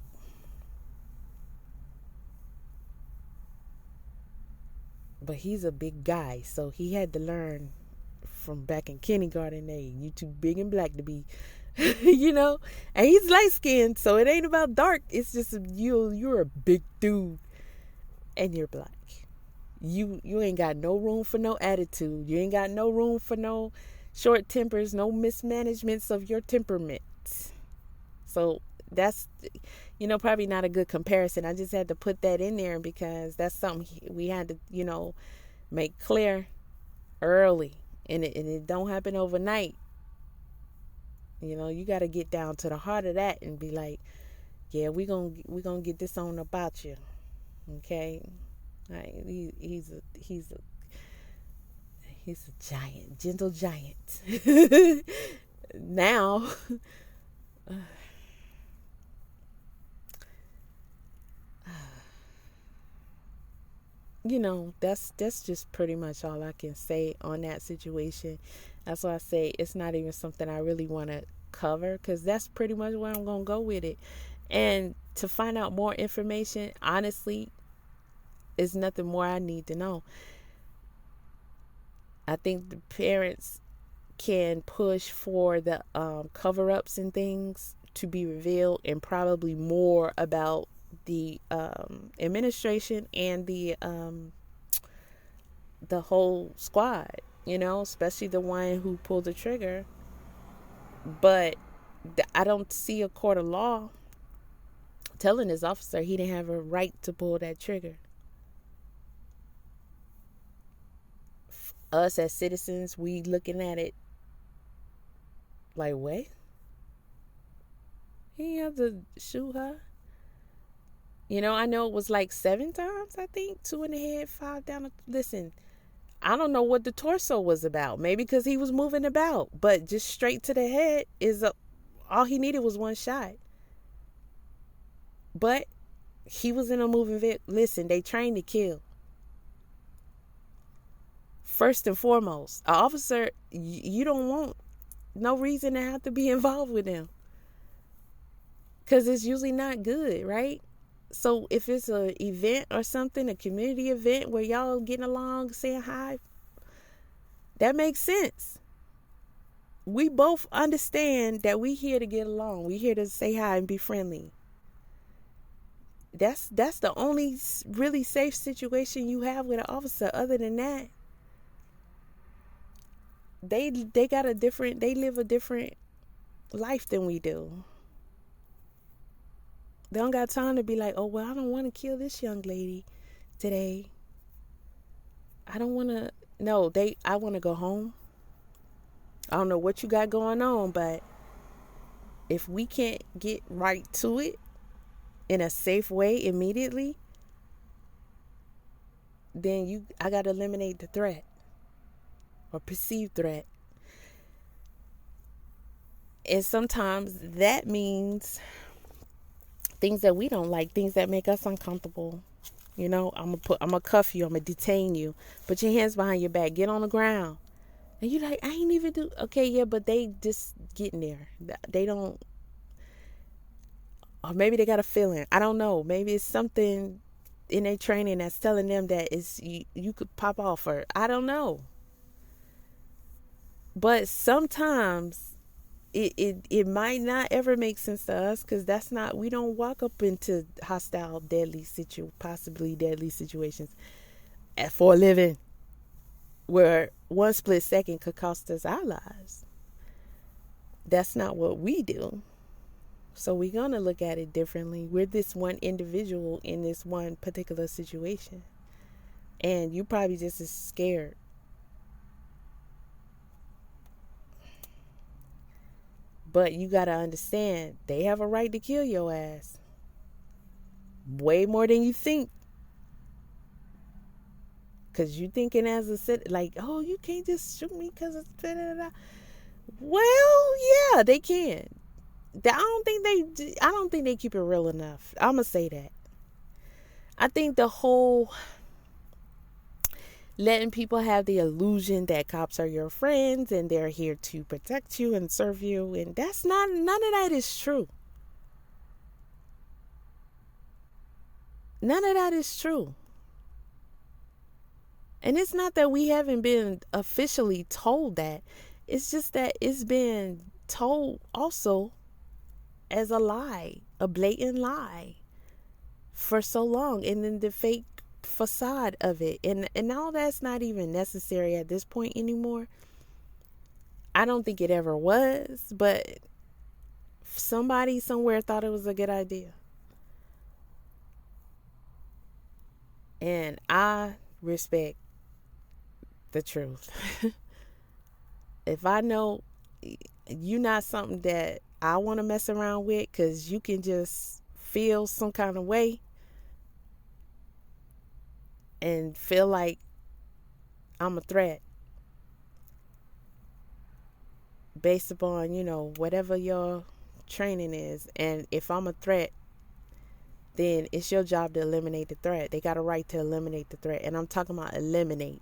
But he's a big guy, so he had to learn from back in kindergarten age. You too big and black to be, you know. And he's light skinned, so it ain't about dark. It's just you're a big dude, and you're black. You ain't got no room for no attitude. You ain't got no room for no short tempers, no mismanagements of your temperament. So that's, you know, probably not a good comparison. I just had to put that in there because that's something we had to, you know, make clear early. And it don't happen overnight. You know, you got to get down to the heart of that and be like, yeah, we gonna get this on about you. Okay? Right, he's a giant, gentle giant. Now, you know, that's just pretty much all I can say on that situation. That's why I say it's not even something I really want to cover, because that's pretty much where I'm gonna go with it. And to find out more information, honestly, is nothing more I need to know. I think the parents can push for the cover-ups and things to be revealed, and probably more about the administration and the whole squad, you know, especially the one who pulled the trigger. But I don't see a court of law telling this officer he didn't have a right to pull that trigger. Us as citizens, we looking at it like, what? He had to shoot her? You know, I know it was like 7 times, I think. 2 in the head, 5 down. Listen, I don't know what the torso was about. Maybe because he was moving about. But just straight to the head all he needed was 1 shot. But he was in a moving vehicle. Listen, they trained to kill. First and foremost, an officer, you don't want no reason to have to be involved with them. Because it's usually not good, right? So if it's an event or something, a community event where y'all getting along, saying hi, that makes sense. We both understand that we here to get along. We here to say hi and be friendly. That's the only really safe situation you have with an officer. Other than that, they live a different life than we do. They don't got time to be like, oh, well, I don't want to kill this young lady today. I don't want to. No, I want to go home. I don't know what you got going on, but if we can't get right to it in a safe way immediately, then I got to eliminate the threat or perceived threat. And sometimes that means things that we don't like, things that make us uncomfortable. You know, I'm gonna cuff you, I'm gonna detain you. Put your hands behind your back, get on the ground. And you're like, I ain't even do. Okay, yeah, but they just getting there. They don't. Or maybe they got a feeling. I don't know. Maybe it's something in their training that's telling them that you could pop off, or I don't know. But sometimes it might not ever make sense to us, because we don't walk up into hostile, possibly deadly situations for a living, where 1 split second could cost us our lives. That's not what we do. So we're going to look at it differently. We're this one individual in this one particular situation. And you probably just as scared. But you got to understand, they have a right to kill your ass. Way more than you think. Because you thinking as a citizen, like, oh, you can't just shoot me because it's da-da-da-da. Well, yeah, they can. I don't think they keep it real enough. I'm going to say that. I think the whole letting people have the illusion that cops are your friends and they're here to protect you and serve you, and none of that is true. None of that is true. And it's not that we haven't been officially told that. It's just that it's been told also as a lie, a blatant lie for so long. And then the fake facade of it. And all that's not even necessary at this point anymore. I don't think it ever was, but somebody somewhere thought it was a good idea. And I respect the truth. If I know you're not something that I want to mess around with, because you can just feel some kind of way and feel like I'm a threat based upon, whatever your training is. And if I'm a threat, then it's your job to eliminate the threat. They got a right to eliminate the threat. And I'm talking about eliminate.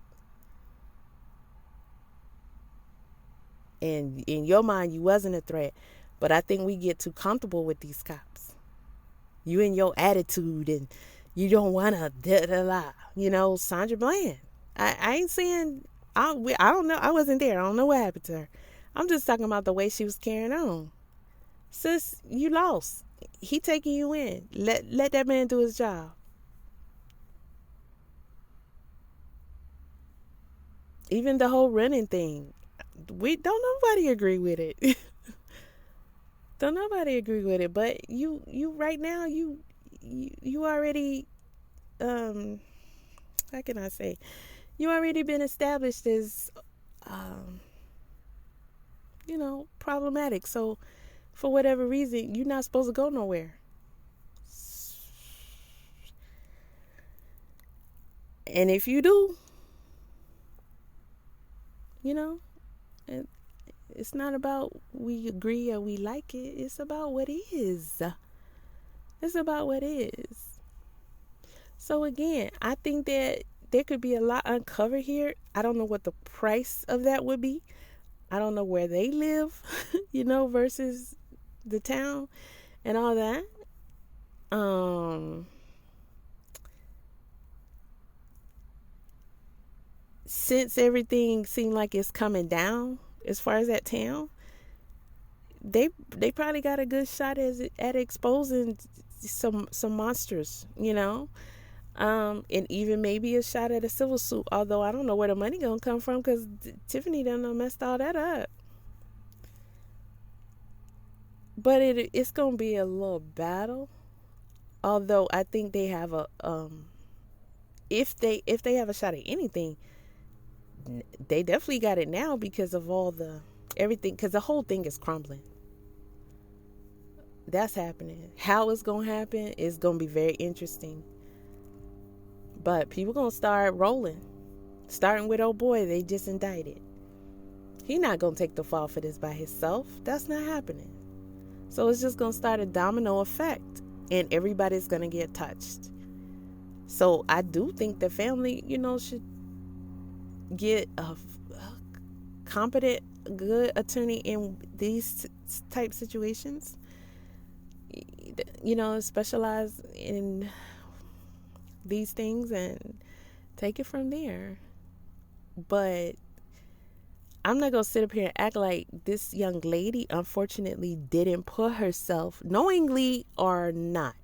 And in your mind, you wasn't a threat. But I think we get too comfortable with these cops. You and your attitude, and you don't want to, Sandra Bland. I ain't saying, I don't know. I wasn't there. I don't know what happened to her. I'm just talking about the way she was carrying on. Sis, you lost. He taking you in. Let that man do his job. Even the whole running thing. Don't nobody agree with it. Don't nobody agree with it. But you right now, you already, how can I say? You already been established as, problematic. So for whatever reason, you're not supposed to go nowhere. And if you do, it's not about we agree or we like it. It's about what is. It's about what is. So again, I think that there could be a lot uncovered here. I don't know what the price of that would be. I don't know where they live, versus the town and all that. Since everything seemed like it's coming down as far as that town, they probably got a good shot at exposing some monsters, and even maybe a shot at a civil suit. Although I don't know where the money gonna come from, because Tiffany done messed all that up. But it's gonna be a little battle. Although I think they have a if they have a shot at anything, they definitely got it now because of everything, because the whole thing is crumbling. That's happening. How it's gonna happen is gonna be very interesting. But people gonna start rolling, starting with old boy they just indicted. He not gonna take the fall for this by himself. That's not happening. So it's just gonna start a domino effect, and everybody's gonna get touched. So I do think the family, should get a competent, good attorney in these type situations. Specialize in these things and take it from there. But I'm not going to sit up here and act like this young lady, unfortunately, didn't put herself, knowingly or not.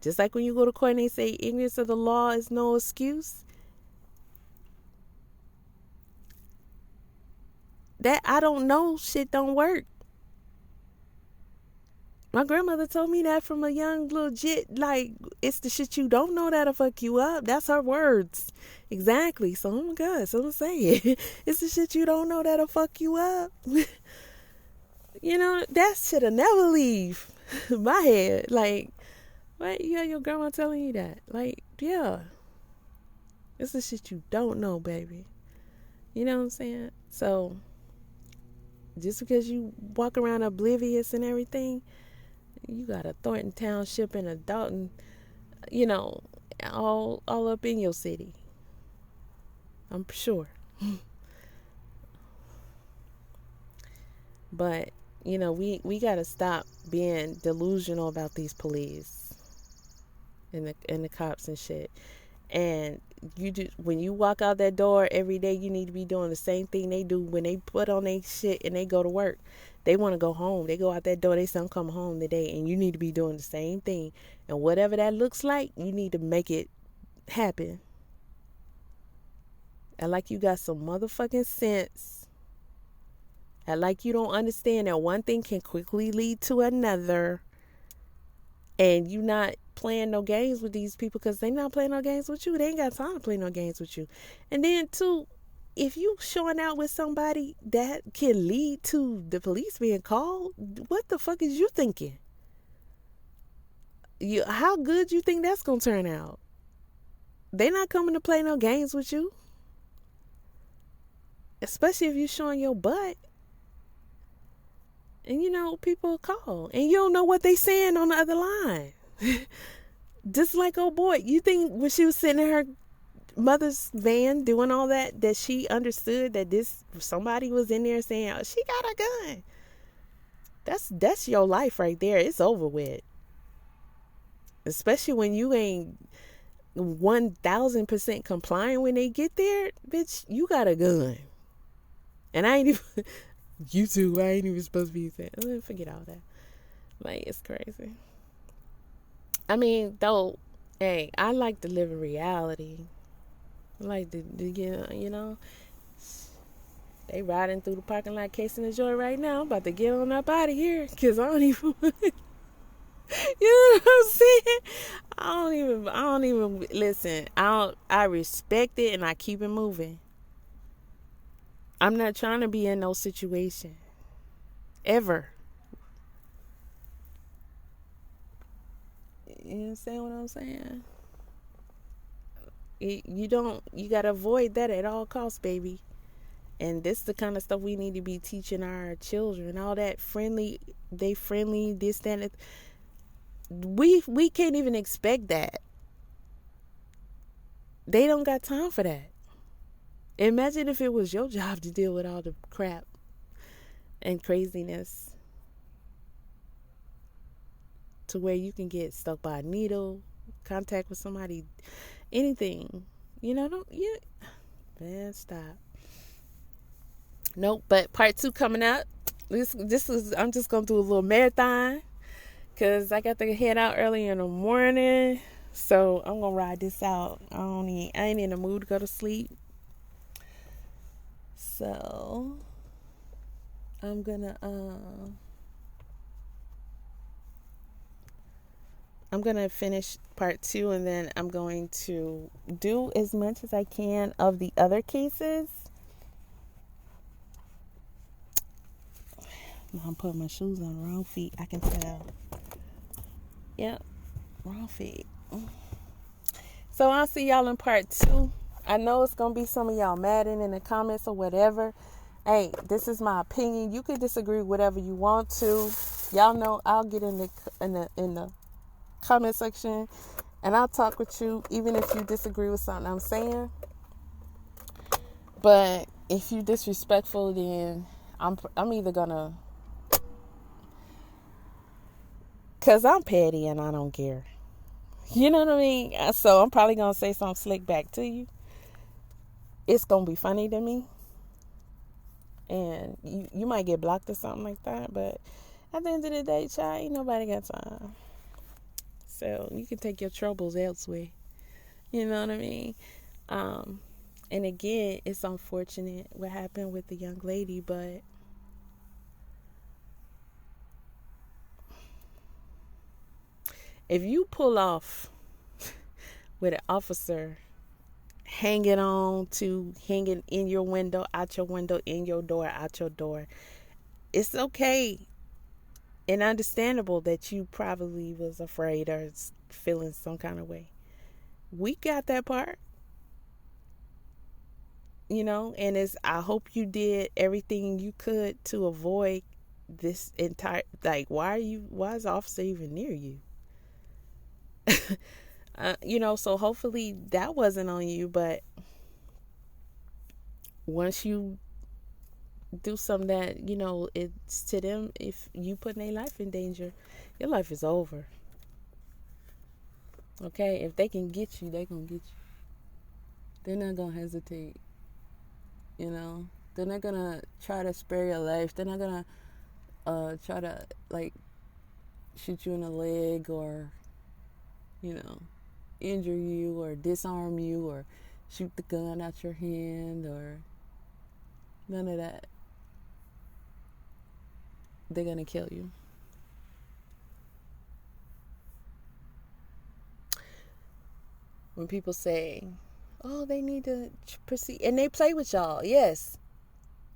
Just like when you go to court and they say ignorance of the law is no excuse. That I don't know shit don't work. My grandmother told me that from a young little jit. Like, it's the shit you don't know that'll fuck you up. That's her words. Exactly. So, oh my God, so to say it. It's the shit you don't know that'll fuck you up. That should have never leave my head. Like, what? Yeah, your grandma telling you that. Like, yeah. This is shit you don't know, baby. You know what I'm saying? So, just because you walk around oblivious and everything, you got a Thornton Township and a Dolton, all up in your city. I'm sure. But, we got to stop being delusional about these police and the cops and shit. And when you walk out that door every day, you need to be doing the same thing they do when they put on their shit and they go to work. They want to go home. They go out that door, they say, I'm coming home today. And you need to be doing the same thing. And whatever that looks like, you need to make it happen. And like you got some motherfucking sense. And like you don't understand that one thing can quickly lead to another. And you not playing no games with these people because they not playing no games with you. They ain't got time to play no games with you. And then too, if you showing out with somebody that can lead to the police being called, what the fuck is you thinking? How good you think that's gonna turn out? They not coming to play no games with you. Especially if you showing your butt. And people call. And you don't know what they saying on the other line. Just like old boy. You think when she was sitting in her mother's van doing all that she understood that somebody was in there saying, oh, she got a gun. That's your life right there. It's over with. Especially when you ain't 1000% complying when they get there. Bitch, you got a gun. And I ain't even... You too. I ain't even supposed to be saying. Forget all that. Like, it's crazy. I mean, though, hey, I like to live in reality. I like to get, they riding through the parking lot casing the joint right now. I'm about to get on up out of here because I don't even. You know what I'm saying? I don't even listen. I respect it and I keep it moving. I'm not trying to be in no situation. Ever. You understand what I'm saying? You got to avoid that at all costs, baby. And this is the kind of stuff we need to be teaching our children. All that friendly, this, that. We can't even expect that. They don't got time for that. Imagine if it was your job to deal with all the crap and craziness to where you can get stuck by a needle, contact with somebody, anything. Man, stop. Nope, but part 2 coming up. I'm just going to do a little marathon because I got to head out early in the morning. So I'm going to ride this out. I ain't in the mood to go to sleep. So I'm gonna finish part 2 and then I'm going to do as much as I can of the other cases. I'm putting my shoes on the wrong feet. I can tell. Yep, wrong feet. So I'll see y'all in part 2. I know it's going to be some of y'all mad in the comments or whatever. Hey, this is my opinion. You can disagree whatever you want to. Y'all know I'll get in the comment section and I'll talk with you even if you disagree with something I'm saying. But if you disrespectful, then I'm either going to... Because I'm petty and I don't care. You know what I mean? So I'm probably going to say something slick back to you. It's going to be funny to me. And you might get blocked or something like that. But at the end of the day, child, ain't nobody got time. So you can take your troubles elsewhere. You know what I mean? And again, it's unfortunate what happened with the young lady. But if you pull off with an officer hanging in your window, out your window, in your door, out your door, It's okay and understandable that you probably was afraid or feeling some kind of way. We got that part, and I hope you did everything you could to avoid this entire, like, why is the officer even near you? So hopefully that wasn't on you, but once you do something that, it's to them, if you putting their life in danger, your life is over. Okay? If they can get you, they gonna get you. They're not gonna hesitate. They're not gonna try to spare your life. They're not gonna try to, like, shoot you in the leg or, injure you or disarm you or shoot the gun out your hand or none of that. They're gonna kill you. When people say, oh, they need to proceed, and they play with y'all, yes,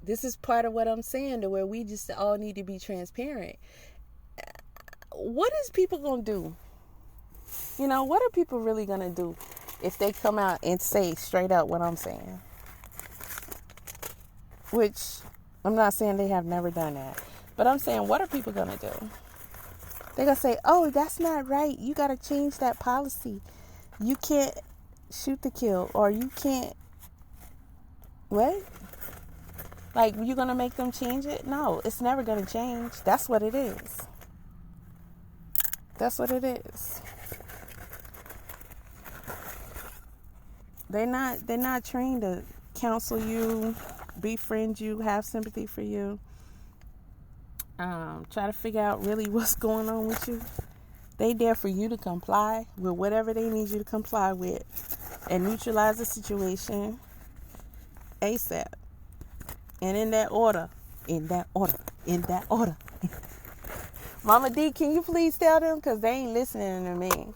this is part of what I'm saying, to where we just all need to be transparent. What is people gonna do? What are people really gonna do if they come out and say straight out what I'm saying? Which, I'm not saying they have never done that, but I'm saying, what are people gonna do? They're gonna say, oh, that's not right, you gotta change that policy, you can't shoot to kill, or you can't, what? Like, you're gonna make them change it? No, it's never gonna change. That's what it is. That's what it is. They're not trained to counsel you, befriend you, have sympathy for you, try to figure out really what's going on with you. They there for you to comply with whatever they need you to comply with and neutralize the situation ASAP. And in that order. Mama D, can you please tell them? Because they ain't listening to me.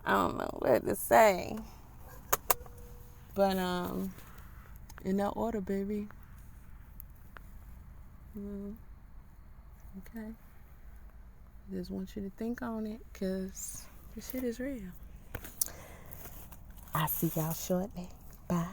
I don't know what to say. But, in that order, baby. Okay. I just want you to think on it, because this shit is real. I'll see y'all shortly. Bye.